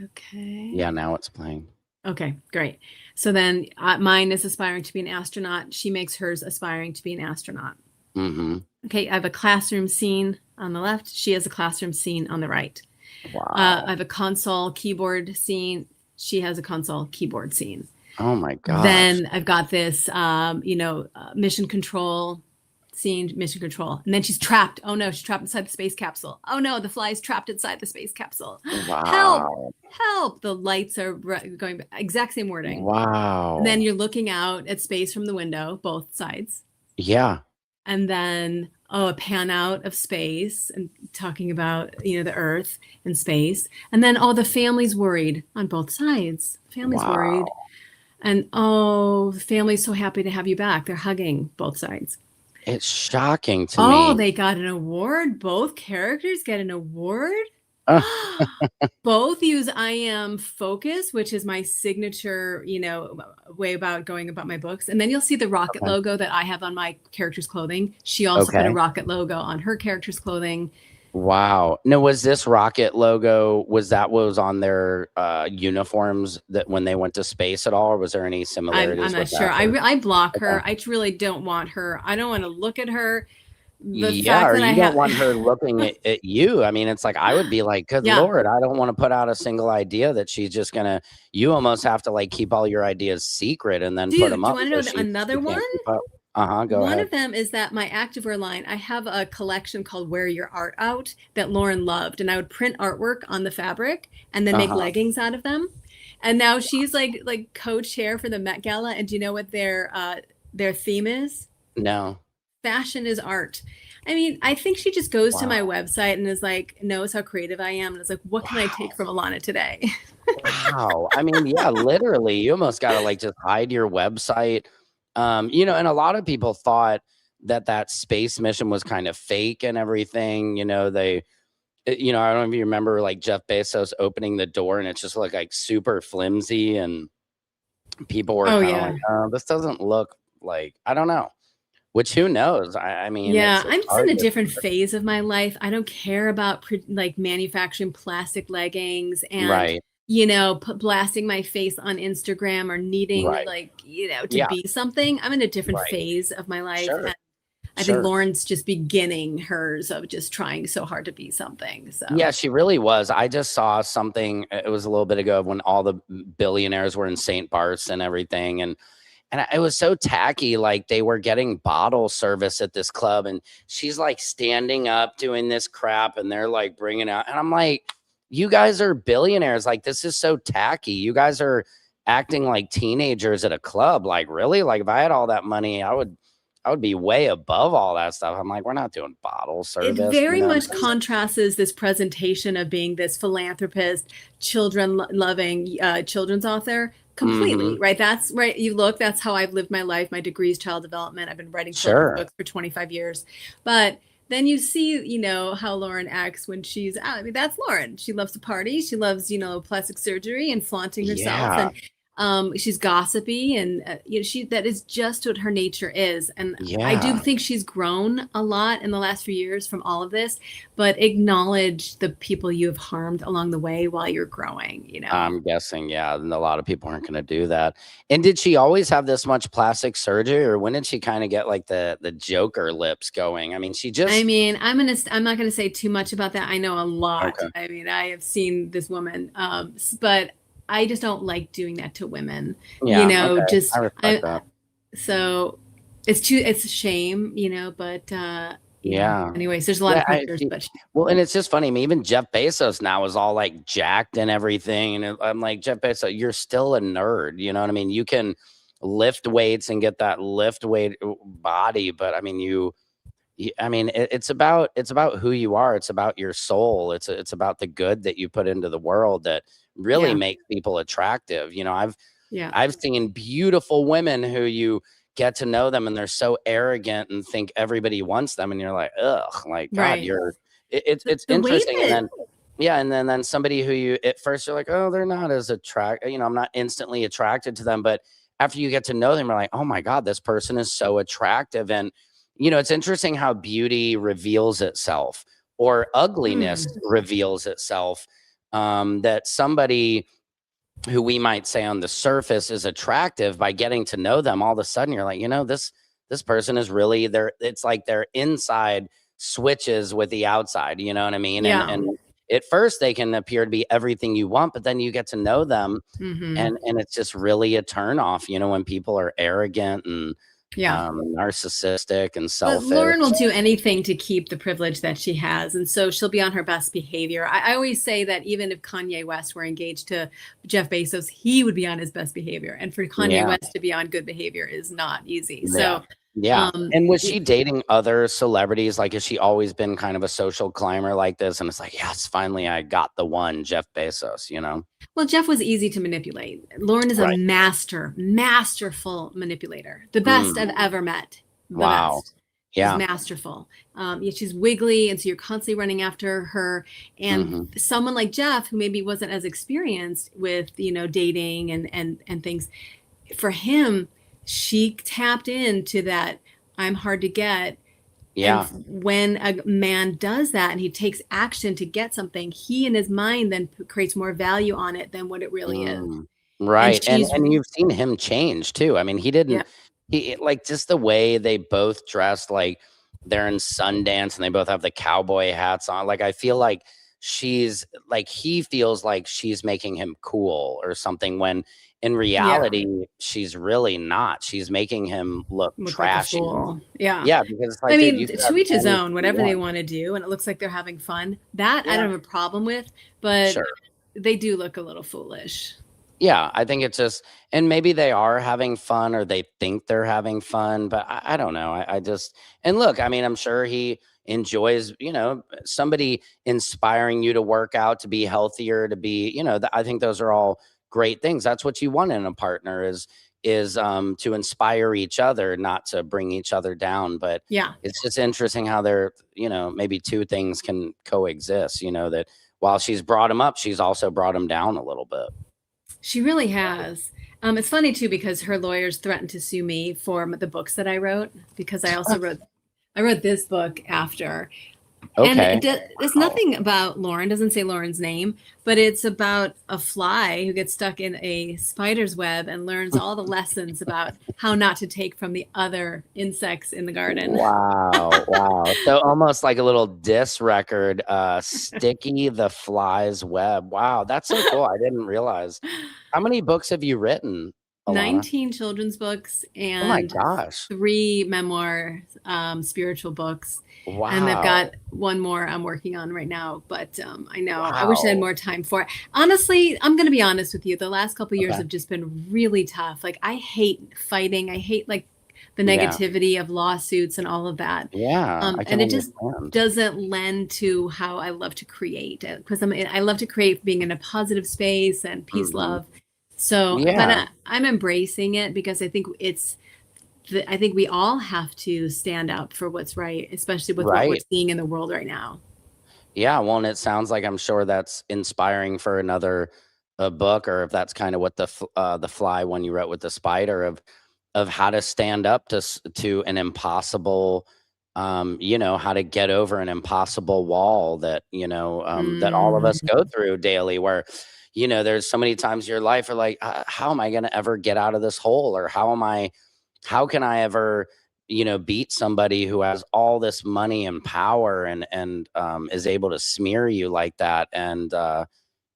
Okay. Yeah, now it's playing. Okay, great. So then mine is aspiring to be an astronaut. She makes hers aspiring to be an astronaut. Okay, I have a classroom scene on the left. She has a classroom scene on the right. Wow. I have a console keyboard scene. She has a console keyboard scene. Oh my God. Then I've got this, mission control scene, mission control. And then she's trapped. Oh no, she's trapped inside the space capsule. Oh no, the fly's trapped inside the space capsule. Wow. Help. The lights are going back. Exact same wording. Wow. And then you're looking out at space from the window, both sides. Yeah. And then, a pan out of space and talking about, the Earth and space. And then, the family's worried on both sides. Family's worried. And, the family's so happy to have you back. They're hugging both sides. It's shocking to me. Oh, they got an award. Both characters get an award. Both use I am focus, which is my signature, way about going about my books. And then you'll see the rocket logo that I have on my character's clothing. She also put a rocket logo on her character's clothing. Wow. No, was this rocket logo, was that what was on their uniforms that when they went to space at all, or was there any similarities? I'm not sure. I block her. I really don't want her. I don't want to look at her. Or you don't want her looking at you. I mean, it's like, I would be like, good Lord, I don't want to put out a single idea that she's just gonna, you almost have to like keep all your ideas secret and then put them up. Do you want to know another one? Go ahead. One of them is that my activewear line, I have a collection called Wear Your Art Out that Lauren loved. And I would print artwork on the fabric and then make leggings out of them. And now she's like co-chair for the Met Gala. And do you know what their theme is? No. Fashion is art. I mean, I think she just goes to my website and is like, knows how creative I am. And it's like, what can I take from Alana today? Wow. I mean, yeah, literally, you almost got to like just hide your website. And a lot of people thought that space mission was kind of fake and everything. They, I don't know if you remember like Jeff Bezos opening the door and it's just like super flimsy and people were like, oh, this doesn't look like, I don't know. Which who knows? I mean, I'm just in a different phase of my life. I don't care about like manufacturing plastic leggings and blasting my face on Instagram or needing to be something. I'm in a different phase of my life. Sure. And I think Lauren's just beginning hers of just trying so hard to be something. So yeah, she really was. I just saw something. It was a little bit ago when all the billionaires were in St. Bart's and everything, and it was so tacky. Like they were getting bottle service at this club, and she's like standing up doing this crap, and they're like bringing out, and I'm like, you guys are billionaires. Like, this is so tacky. You guys are acting like teenagers at a club. Like, really? Like, if I had all that money, I would be way above all that stuff. I'm like, we're not doing bottle service. It very much contrasts this presentation of being this philanthropist, children-loving children's author completely, right? That's right. That's how I've lived my life. My degree is child development. I've been writing children's books for 25 years. But then you see, how Lauren acts when she's out. I mean, that's Lauren. She loves to party. She loves, plastic surgery and flaunting herself. And she's gossipy, and that is just what her nature is. And I do think she's grown a lot in the last few years from all of this, but acknowledge the people you have harmed along the way while you're growing, I'm guessing, and a lot of people aren't going to do that. And did she always have this much plastic surgery, or when did she kind of get like the Joker lips going? I mean, I'm not going to say too much about that. I know a lot. Okay. I mean, I have seen this woman, but I just don't like doing that to women, I respect that. So it's a shame, but anyways, there's a lot of pictures, and it's just funny. I mean, even Jeff Bezos now is all like jacked and everything. And I'm like, Jeff Bezos, you're still a nerd. You know what I mean? You can lift weights and get that lift weight body. But I mean, it's about who you are. It's about your soul. It's about the good that you put into the world that really makes people attractive. I've seen beautiful women who you get to know them and they're so arrogant and think everybody wants them, and you're like, ugh, like God, it's interesting. And then somebody who you at first you're like, oh, they're not as attractive. I'm not instantly attracted to them, but after you get to know them, you're like, oh my God, this person is so attractive. And it's interesting how beauty reveals itself or ugliness reveals itself. That somebody who we might say on the surface is attractive, by getting to know them, all of a sudden you're like, this person is really there. It's like their inside switches with the outside. You know what I mean? Yeah. And at first they can appear to be everything you want, but then you get to know them and it's just really a turn off, when people are arrogant and narcissistic and selfish. But Lauren will do anything to keep the privilege that she has, and so she'll be on her best behavior. I always say that even if Kanye West were engaged to Jeff Bezos, he would be on his best behavior, and for Kanye West to be on good behavior is not easy. So and was she dating other celebrities? Like, has she always been kind of a social climber like this? And it's like, yes, finally I got the one, Jeff Bezos, Well, Jeff was easy to manipulate. Lauren is a masterful manipulator. The best I've ever met. The best. She's Yeah. masterful. Yeah, she's wiggly, and so you're constantly running after her. And someone like Jeff, who maybe wasn't as experienced with, dating and things, for him, she tapped into that I'm hard to get. Yeah. And when a man does that and he takes action to get something, he in his mind then creates more value on it than what it really is. And Right. she's, And you've seen him change too. I mean, yeah, he like just the way they both dress, like they're in Sundance and they both have the cowboy hats on. Like I feel like he feels like she's making him cool or something when in reality she's really not. She's making him look like a trashy. fool. Yeah. Yeah, because it's I like, dude, mean, you could have to each his anything own, you whatever they want. want to do. And it looks like they're having fun. That I Yeah. don't have a problem with, but Sure. they do look a little foolish. Yeah, I think it's just, and maybe they are having fun or they think they're having fun, but I don't know. I just, and look, I mean, I'm sure he enjoys, somebody inspiring you to work out, to be healthier, to be, I think those are all great things. That's what you want in a partner is to inspire each other, not to bring each other down. But Yeah. it's just interesting how they're, maybe two things can coexist, that while she's brought him up, she's also brought him down a little bit. She really has. It's funny too, because her lawyers threatened to sue me for the books that I wrote, because I also wrote this book after. Okay. And there's nothing about Lauren, doesn't say Lauren's name, but it's about a fly who gets stuck in a spider's web and learns all the lessons about how not to take from the other insects in the garden. Wow. Wow. So almost like a little diss record, Sticky the Fly's Web. Wow. That's so cool. I didn't realize. How many books have you written, Alana? 19 children's books Oh my and gosh. 3 memoir spiritual books. Wow. And I've got one more I'm working on right now, but I know I wish I Wow. had more time for it. Honestly, I'm going to be honest with you. The last couple of years Okay. have just been really tough. Like I hate fighting. I hate like the Yeah. negativity of lawsuits and all of that. Yeah. I can And it just understand. doesn't lend to how I love to create, because I love to create being in a positive space and peace, love. So, but Yeah. I'm embracing it because I think I think we all have to stand up for what's right, especially with what we're Right. seeing in the world right now. Yeah. Well, and it sounds like I'm sure that's inspiring for another book, or if that's kind of what the fly one you wrote with the spider of how to stand up to an impossible, how to get over an impossible wall that, that all of us go through daily, where, there's so many times in your life are like, how am I going to ever get out of this hole? Or how can I ever, beat somebody who has all this money and power and is able to smear you like that? And,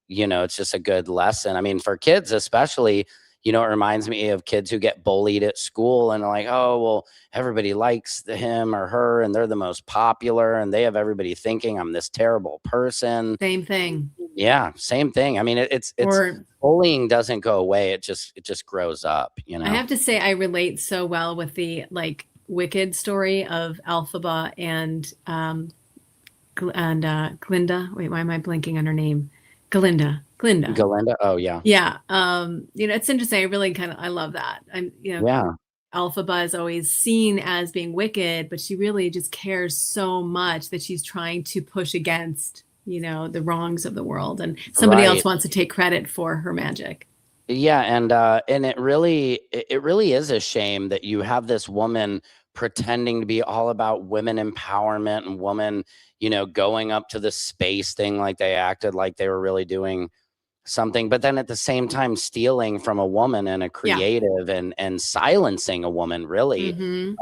it's just a good lesson. I mean, for kids, especially, it reminds me of kids who get bullied at school and are like, oh, well, everybody likes him or her and they're the most popular and they have everybody thinking I'm this terrible person. Same thing. Yeah, same thing. I mean, it's Or bullying doesn't go away. It just grows up, I have to say I relate so well with the like Wicked story of Elphaba and Glinda. Wait, why am I blanking on her name? Glinda. Galinda. Oh yeah. Yeah. It's interesting. I really I love that. Yeah. Elphaba is always seen as being wicked, but she really just cares so much that she's trying to push against, the wrongs of the world, and somebody else wants to take credit for her magic. Yeah, and it really is a shame that you have this woman pretending to be all about women empowerment and woman, going up to the space thing, like they acted like they were really doing something, but then at the same time stealing from a woman and a creative and silencing a woman really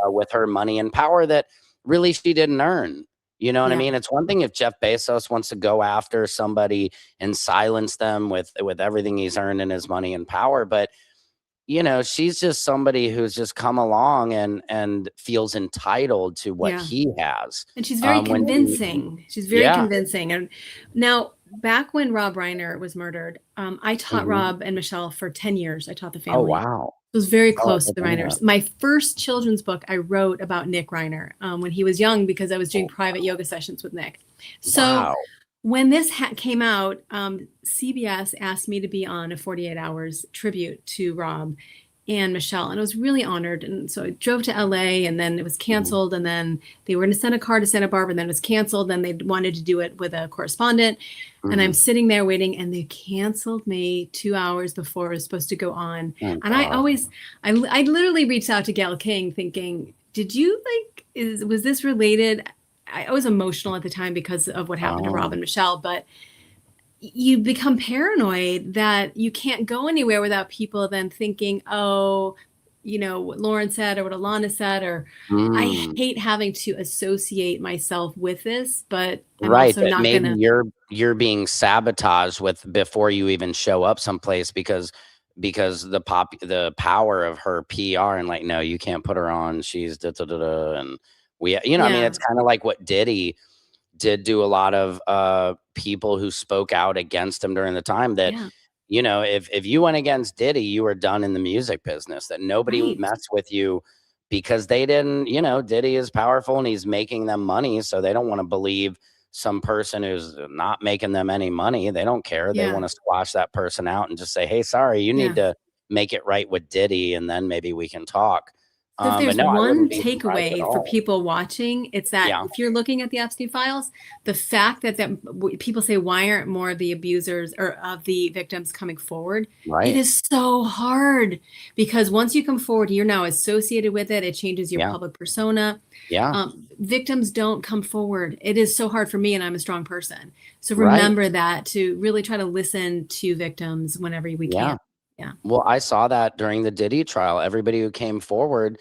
with her money and power that really she didn't earn. You know what I mean? It's one thing if Jeff Bezos wants to go after somebody and silence them with everything he's earned in his money and power, but she's just somebody who's just come along and feels entitled to what he has. And she's very convincing. She's very convincing. And now, back when Rob Reiner was murdered, I taught Rob and Michelle for 10 years. I taught the family. Oh, wow. It was very close to the Reiners. My first children's book I wrote about Nick Reiner when he was young, because I was doing private yoga sessions with Nick. So when this came out, CBS asked me to be on a 48 Hours tribute to Rob. and Michelle, and I was really honored. And so I drove to LA, and then it was canceled, and then they were going to send a car to Santa Barbara, and then it was canceled. Then they wanted to do it with a correspondent, and I'm sitting there waiting, and they canceled me 2 hours before it was supposed to go on. And I literally reached out to Gail King thinking, did you was this related? I was emotional at the time because of what happened to Rob and Michelle, but you become paranoid that you can't go anywhere without people then thinking, oh, what Lauren said or what Alana said, or I hate having to associate myself with this, but I'm also not maybe gonna. you're being sabotaged before you even show up someplace because the power of her PR and no, you can't put her on. She's da da da da, and I mean, it's kind of like what Diddy did to a lot of people who spoke out against him during the time that, if you went against Diddy, you were done in the music business, that nobody would mess with you because they didn't, Diddy is powerful and he's making them money. So they don't want to believe some person who's not making them any money. They don't care. They want to squash that person out and just say, hey, sorry, you need to make it right with Diddy. And then maybe we can talk. So if there's one takeaway for people watching, it's that if you're looking at the Epstein files, the fact that people say, why aren't more of the abusers or of the victims coming forward? Right. It is so hard because once you come forward, you're now associated with it. It changes your public persona. Yeah. Victims don't come forward. It is so hard for me, and I'm a strong person. So remember that, to really try to listen to victims whenever we can. Yeah. Well, I saw that during the Diddy trial. Everybody who came forward,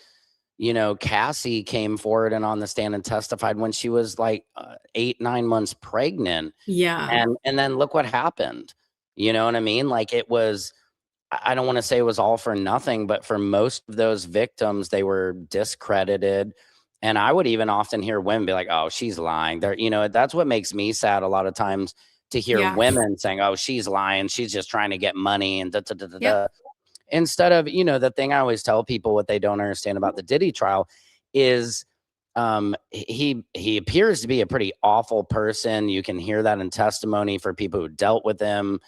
Cassie came forward and on the stand and testified when she was 8-9 months pregnant. Yeah. And then look what happened. You know what I mean? It was, I don't want to say it was all for nothing, but for most of those victims, they were discredited. And I would even often hear women be like, oh, she's lying. That's what makes me sad a lot of times, to hear women saying, oh, she's lying. She's just trying to get money and da, da, da, da, da. Instead of, the thing I always tell people what they don't understand about the Diddy trial is he appears to be a pretty awful person. You can hear that in testimony for people who dealt with him.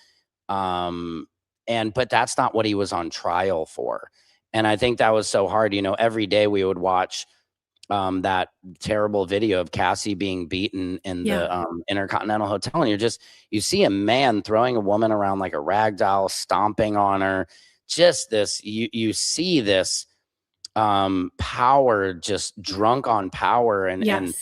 But that's not what he was on trial for. And I think that was so hard. Every day we would watch that terrible video of Cassie being beaten in the Intercontinental Hotel. And you see a man throwing a woman around like a rag doll, stomping on her. Just this, you see this power, just drunk on power, and in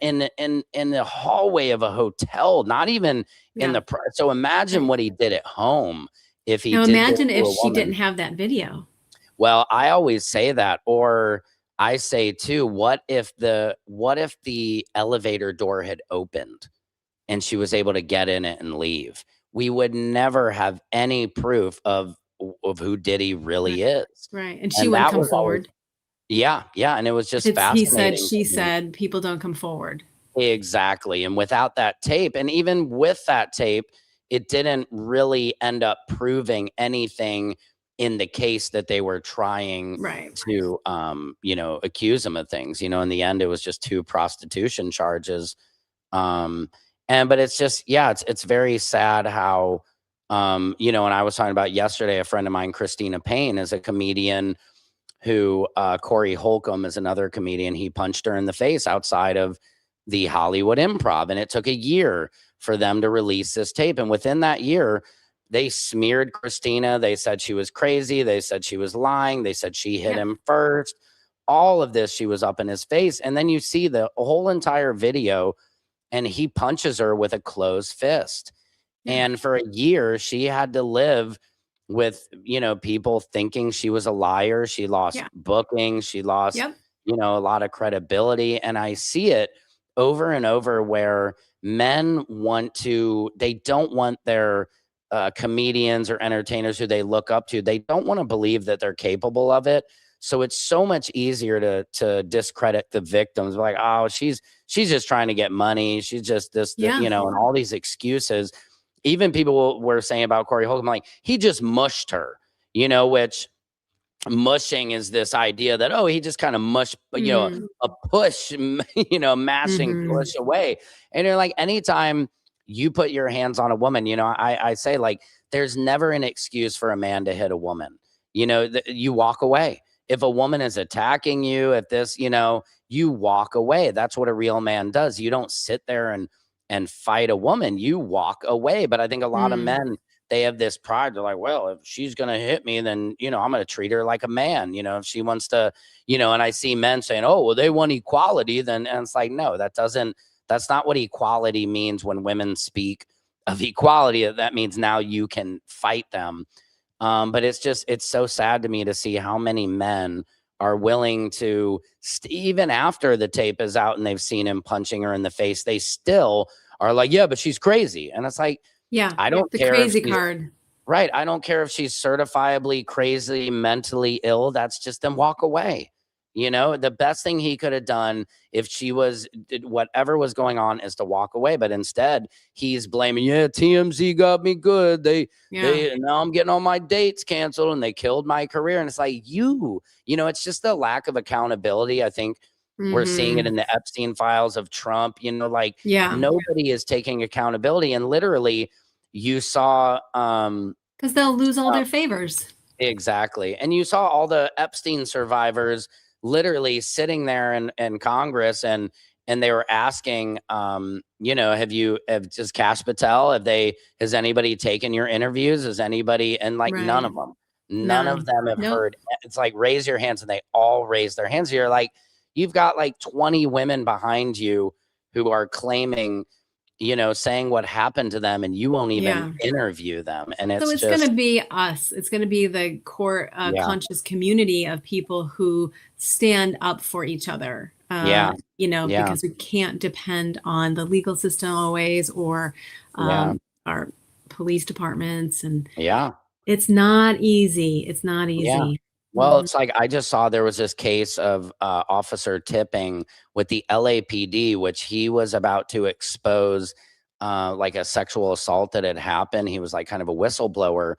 the hallway of a hotel, not even in the. So imagine what he did at home if he. Now imagine if she didn't have that video. Well, I always say that, or I say too, what if the elevator door had opened and she was able to get in it and leave? We would never have any proof of who Diddy really is. Right. And she wouldn't come forward. Yeah. And it was just fascinating. She said, people don't come forward. Exactly. And without that tape, and even with that tape, it didn't really end up proving anything in the case that they were trying to, accuse him of things. In the end, it was just 2 prostitution charges. But it's just, it's very sad how, and I was talking about yesterday, a friend of mine, Christina Payne, is a comedian who, Corey Holcomb is another comedian. He punched her in the face outside of the Hollywood Improv. And it took a year for them to release this tape. And within that year, they smeared Christina. They said she was crazy. They said she was lying. They said she hit him first. All of this, she was up in his face. And then you see the whole entire video, and he punches her with a closed fist. And for a year, she had to live with, people thinking she was a liar. She lost booking. She lost, a lot of credibility. And I see it over and over where men they don't want their comedians or entertainers who they look up to, they don't want to believe that they're capable of it. So it's so much easier to discredit the victims. Like, oh, she's just trying to get money. She's just this, and all these excuses. Even people were saying about Corey Holcomb, like, he just mushed her, which mushing is this idea that, oh, he just kind of mushed, a push, mashing push away. And you're like, anytime you put your hands on a woman, I say, like, there's never an excuse for a man to hit a woman. you know, you walk away. If a woman is attacking you, if this, you know, you walk away. That's what a real man does. You don't sit there and fight a woman. You walk away. But I think a lot of men, they have this pride. They're like, well, if she's going to hit me, then, you know, I'm going to treat her like a man. You know, if she wants to, you know, and I see men saying, oh, well, they want equality. Then, and it's like, no, that's not what equality means. When women speak of equality, that means now you can fight them. But it's so sad to me to see how many men are willing to, even after the tape is out and they've seen him punching her in the face, they still are like, yeah, but she's crazy. And it's like, Yeah, I don't the care crazy if she's, card. right. I don't care if she's certifiably crazy, mentally ill. That's just then walk away. You know, the best thing he could have done if she was, whatever was going on, is to walk away. But instead, he's blaming, yeah, TMZ got me good. They now I'm getting all my dates canceled and they killed my career. And it's like, you know, it's just the lack of accountability. I think we're seeing it in the Epstein files of Trump, you know, like nobody is taking accountability. And literally you saw, because they'll lose all their favors. Exactly. And you saw all the Epstein survivors literally sitting there in Congress, and they were asking, you know, has Kash Patel, has anybody taken your interviews? Has anybody? And like none of them have heard. It's like, raise your hands, and they all raise their hands. You're like, you've got like 20 women behind you who are claiming, you know, saying what happened to them, and you won't even interview them. And it's going to be us. It's going to be the core conscious community of people who stand up for each other. You know, because we can't depend on the legal system always, or our police departments. And it's not easy. It's not easy. Yeah. Well, it's like, I just saw there was this case of officer tipping with the LAPD, which he was about to expose like a sexual assault that had happened. He was like kind of a whistleblower.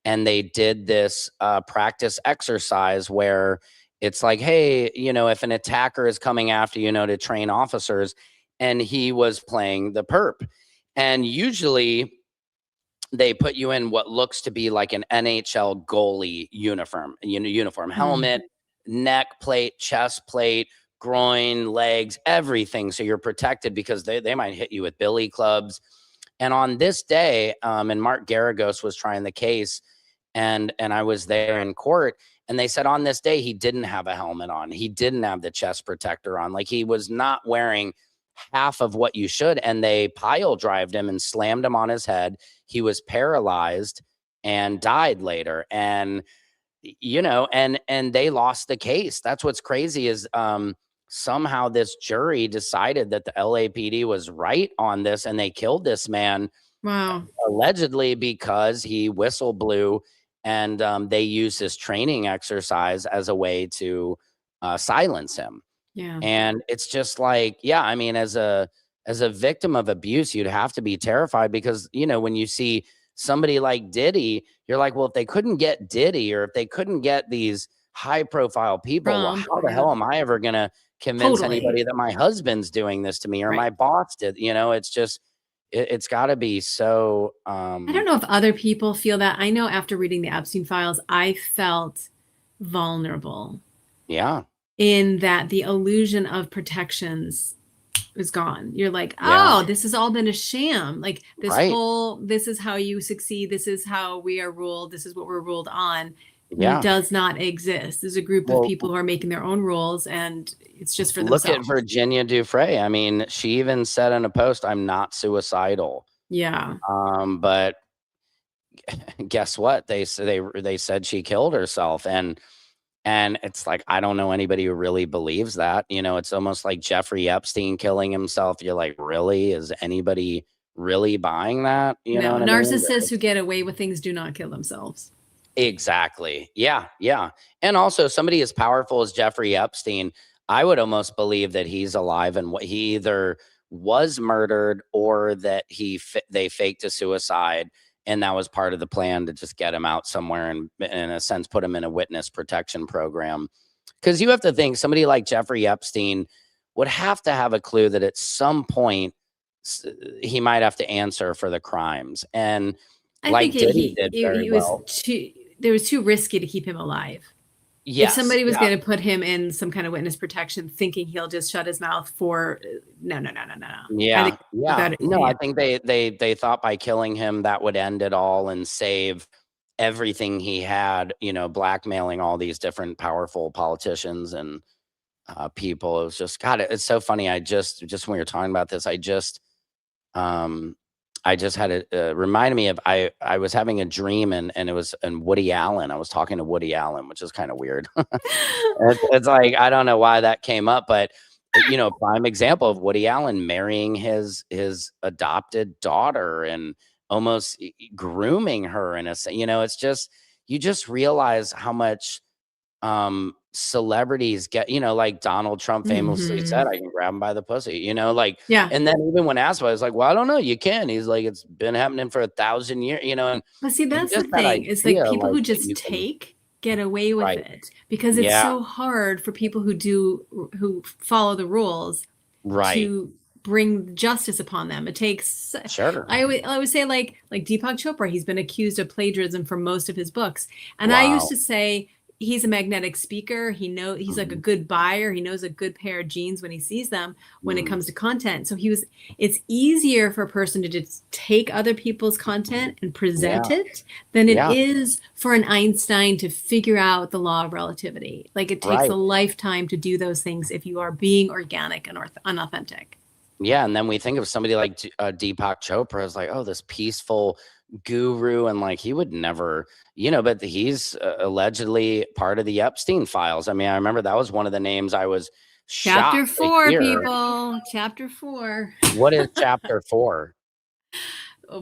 And they did this practice exercise where it's like, hey, you know, if an attacker is coming after you, know, to train officers, and he was playing the perp. And usually they put you in what looks to be like an NHL goalie uniform, helmet, neck plate, chest plate, groin, legs, everything. So you're protected, because they might hit you with billy clubs. And on this day, and Mark Garagos was trying the case, and I was there in court, and they said on this day, he didn't have a helmet on. He didn't have the chest protector on. Like, he was not wearing half of what you should. And they pile drived him and slammed him on his head. He was paralyzed and died later. And, you know, and they lost the case. That's what's crazy is somehow this jury decided that the LAPD was right on this, and they killed this man. Wow. Allegedly because he whistle blew, and they used this training exercise as a way to silence him. Yeah. And it's just like, yeah, I mean, as a victim of abuse, you'd have to be terrified, because, you know, when you see somebody like Diddy, you're like, well, if they couldn't get Diddy, or if they couldn't get these high profile people, well, how the hell am I ever going to convince anybody that my husband's doing this to me, or my boss did? You know, it's just, it's got to be so. I don't know if other people feel that. I know after reading the Epstein files, I felt vulnerable. Yeah. In that the illusion of protections is gone. You're like, oh, this has all been a sham. Like this this is how you succeed. This is how we are ruled. This is what we're ruled on. It does not exist. There's a group of people who are making their own rules, and it's just for themselves. Look at Virginia Dufresne. I mean, she even said in a post, I'm not suicidal. Yeah. But guess what? They said she killed herself. And it's like, I don't know anybody who really believes that. You know, it's almost like Jeffrey Epstein killing himself. You're like, really? Is anybody really buying that? You know, narcissists who get away with things do not kill themselves. Exactly. Yeah. Yeah. And also, somebody as powerful as Jeffrey Epstein, I would almost believe that he's alive, and what he either was murdered or that they faked a suicide. And that was part of the plan to just get him out somewhere and, in a sense, put him in a witness protection program. Because you have to think somebody like Jeffrey Epstein would have to have a clue that at some point he might have to answer for the crimes. And I think he was there was too risky to keep him alive. Yes. If somebody was going to put him in some kind of witness protection, thinking he'll just shut his mouth for no. Yeah. I I think they thought by killing him that would end it all and save everything he had, blackmailing all these different powerful politicians and people. It was just, God, it's so funny. I just when we were talking about this, I just had it remind me of, I was having a dream and it was in Woody Allen. I was talking to Woody Allen, which is kind of weird. It's like, I don't know why that came up, but prime example of Woody Allen marrying his adopted daughter and almost grooming her in a, it's just, you just realize how much celebrities get, like Donald Trump famously said, I can grab him by the pussy, Yeah. and then even when asked about it, I was like, well, I don't know, you can. He's like, it's been happening for 1,000 years, and But see, that's the just that thing, is like idea, people who like, that just you can, get away with right, it, because it's yeah, so hard for people who follow the rules right, to bring justice upon them. It takes, sure, I would say like Deepak Chopra, he's been accused of plagiarism for most of his books. And I used wow, to say he's a magnetic speaker. He's like a good buyer. He knows a good pair of jeans when he sees them when it comes to content. So it's easier for a person to just take other people's content and present it than it is for an Einstein to figure out the law of relativity. Like, it takes right. a lifetime to do those things if you are being organic and unauthentic. Yeah, and then we think of somebody like Deepak Chopra as like, oh, this peaceful guru, and like he would never, but he's allegedly part of the Epstein files. I mean, I remember that was one of the names I was Chapter shocked to 4, hear. people. Chapter 4. What is chapter 4?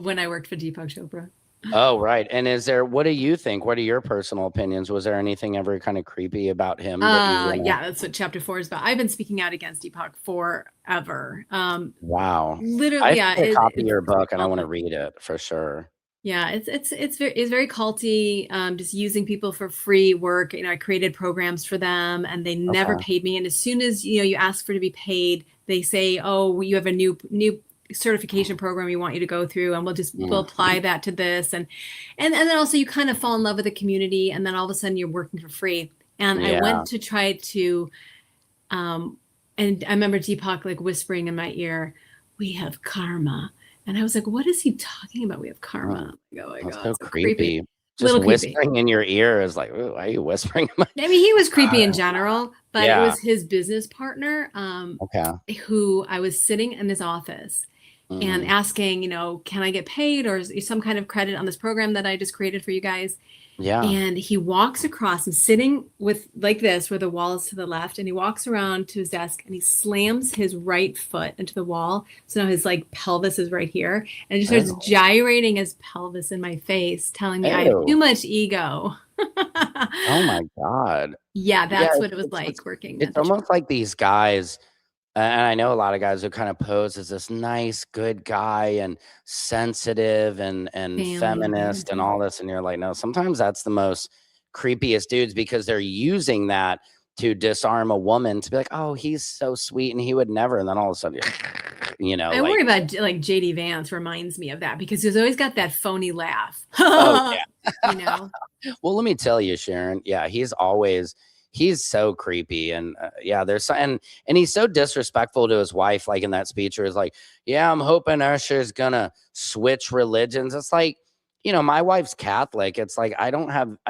When I worked for Deepak Chopra. Oh, right. And what do you think? What are your personal opinions? Was there anything ever kind of creepy about him that you Yeah, that's what chapter 4 is about. I've been speaking out against Deepak forever. Wow. Literally, I have a copy of your book and I want to read it for sure. Yeah, it's very culty. Just using people for free work. I created programs for them, and they never paid me. And as soon as you ask for to be paid, they say, "Oh, you have a new certification program we want you to go through, and we'll apply that to this." And then also you kind of fall in love with the community, and then all of a sudden you're working for free. And I went to try to, and I remember Deepak like whispering in my ear, "We have karma." And I was like, what is he talking about? We have karma. Oh my God. So creepy. Just little whispering creepy in your ear is like, ooh, why are you whispering? I mean, he was creepy in general, but it was his business partner, who I was sitting in his office and asking, can I get paid, or is some kind of credit on this program that I just created for you guys? Yeah. And he walks across. I'm sitting with like this, where the wall is to the left, and he walks around to his desk and he slams his right foot into the wall. So now his like pelvis is right here, and he starts gyrating his pelvis in my face, telling me I have too much ego. Oh my God. Yeah, that's what it was like working. It's almost like these guys, and I know a lot of guys who kind of pose as this nice, good guy and sensitive and feminist and all this. And you're like, no, sometimes that's the most creepiest dudes, because they're using that to disarm a woman, to be like, oh, he's so sweet and he would never. And then all of a sudden, I worry about like JD Vance reminds me of that, because he's always got that phony laugh. Oh, yeah. Well, let me tell you, Sharon. Yeah, he's so creepy, and and he's so disrespectful to his wife, like in that speech where he's like, yeah, I'm hoping Usher's gonna switch religions. It's like, my wife's Catholic. It's like, I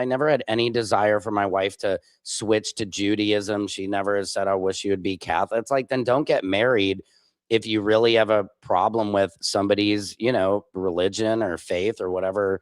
never had any desire for my wife to switch to Judaism. She never has said, I wish you would be Catholic. It's like, then don't get married if you really have a problem with somebody's, religion or faith or whatever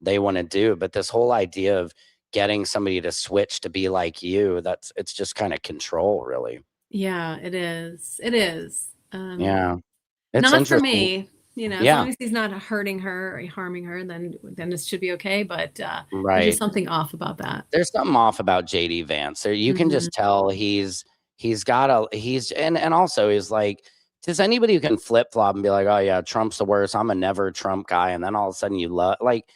they want to do. But this whole idea of getting somebody to switch to be like you, it's just kind of control, really. Yeah, it is. It's not for me, as long as he's not hurting her or harming her, then it should be okay. But there's just something off about that. There's something off about JD Vance. There, you can just tell and also he's like, does anybody who can flip flop and be like, oh yeah, Trump's the worst, I'm a never Trump guy, and then all of a sudden you love, like,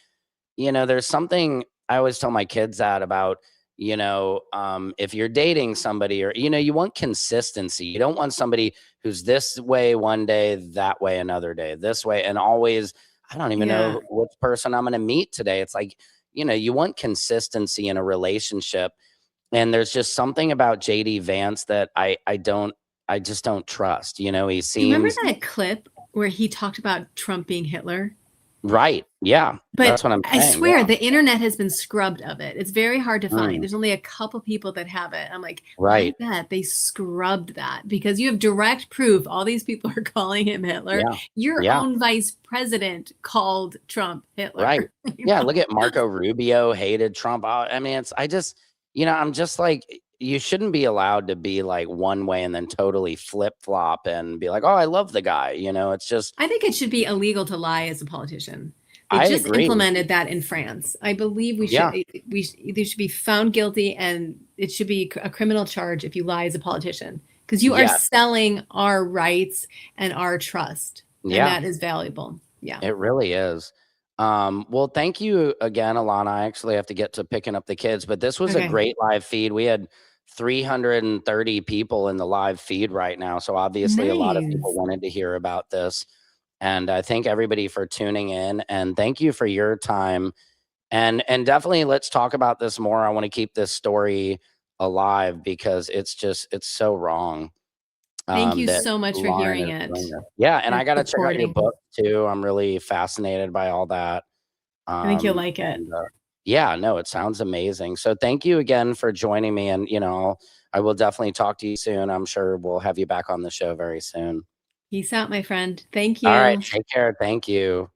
there's something I always tell my kids that about, if you're dating somebody, or, you want consistency. You don't want somebody who's this way one day, that way another day, this way, and always, I don't even know which person I'm going to meet today. It's like, you know, you want consistency in a relationship. And there's just something about JD Vance that I just don't trust. You know, he Do you remember seems that clip where he talked about Trump being Hitler? right. Yeah. But That's what I'm I saying. swear Yeah. the internet has been scrubbed of it. It's very hard to find. There's only a couple people that have it. I'm like, Right. I bet they scrubbed that because you have direct proof. All these people are calling him Hitler. Yeah. Your Yeah. own vice president called Trump Hitler. Right. Yeah. Look at Marco Rubio hated Trump. I mean, you know, I'm just like, you shouldn't be allowed to be like one way and then totally flip flop and be like, oh, I love the guy. You know, it's just, I think it should be illegal to lie as a politician. They I just agree. implemented that in France. I believe they should be found guilty, and it should be a criminal charge if you lie as a politician, because you are selling our rights and our trust, and that is valuable. Yeah, it really is. Well, thank you again, Alana. I actually have to get to picking up the kids, but this was a great live feed. We had 330 people in the live feed right now, so obviously a lot of people wanted to hear about this. And I thank everybody for tuning in, and thank you for your time. And definitely let's talk about this more. I want to keep this story alive because it's so wrong. Thank you so much for hearing it. Yeah, and I got to check out your book too. I'm really fascinated by all that. I think you'll like it. Yeah, no, it sounds amazing. So thank you again for joining me. And, you know, I will definitely talk to you soon. I'm sure we'll have you back on the show very soon. Peace out, my friend. Thank you. All right. Take care. Thank you.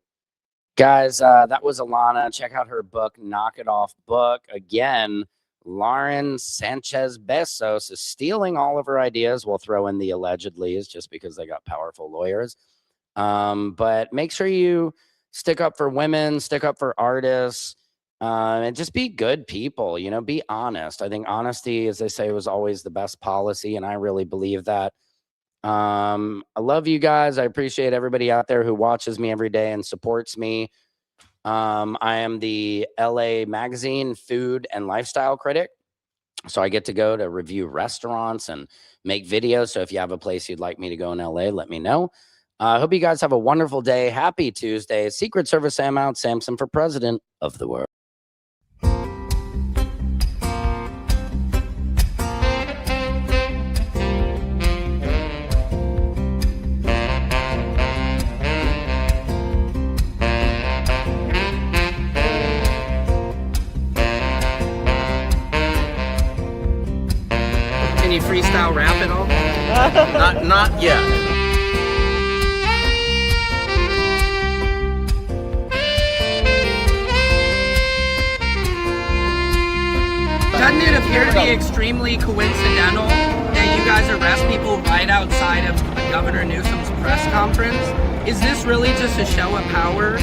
Guys, that was Alana. Check out her book, Knock It Off Book. Again, Lauren Sanchez Bezos is stealing all of her ideas. We'll throw in the allegedlys just because they got powerful lawyers. But make sure you stick up for women, stick up for artists, and just be good people, you know, be honest. I think honesty, as they say, was always the best policy. And I really believe that. I love you guys. I appreciate everybody out there who watches me every day and supports me. I am the LA Magazine food and lifestyle critic. So I get to go to review restaurants and make videos. So if you have a place you'd like me to go in LA, let me know. I hope you guys have a wonderful day. Happy Tuesday. Secret Service Sam out. Samson for president of the world. Can you freestyle rap at all? Not yet. Doesn't it appear to be extremely coincidental that you guys arrest people right outside of Governor Newsom's press conference? Is this really just a show of power?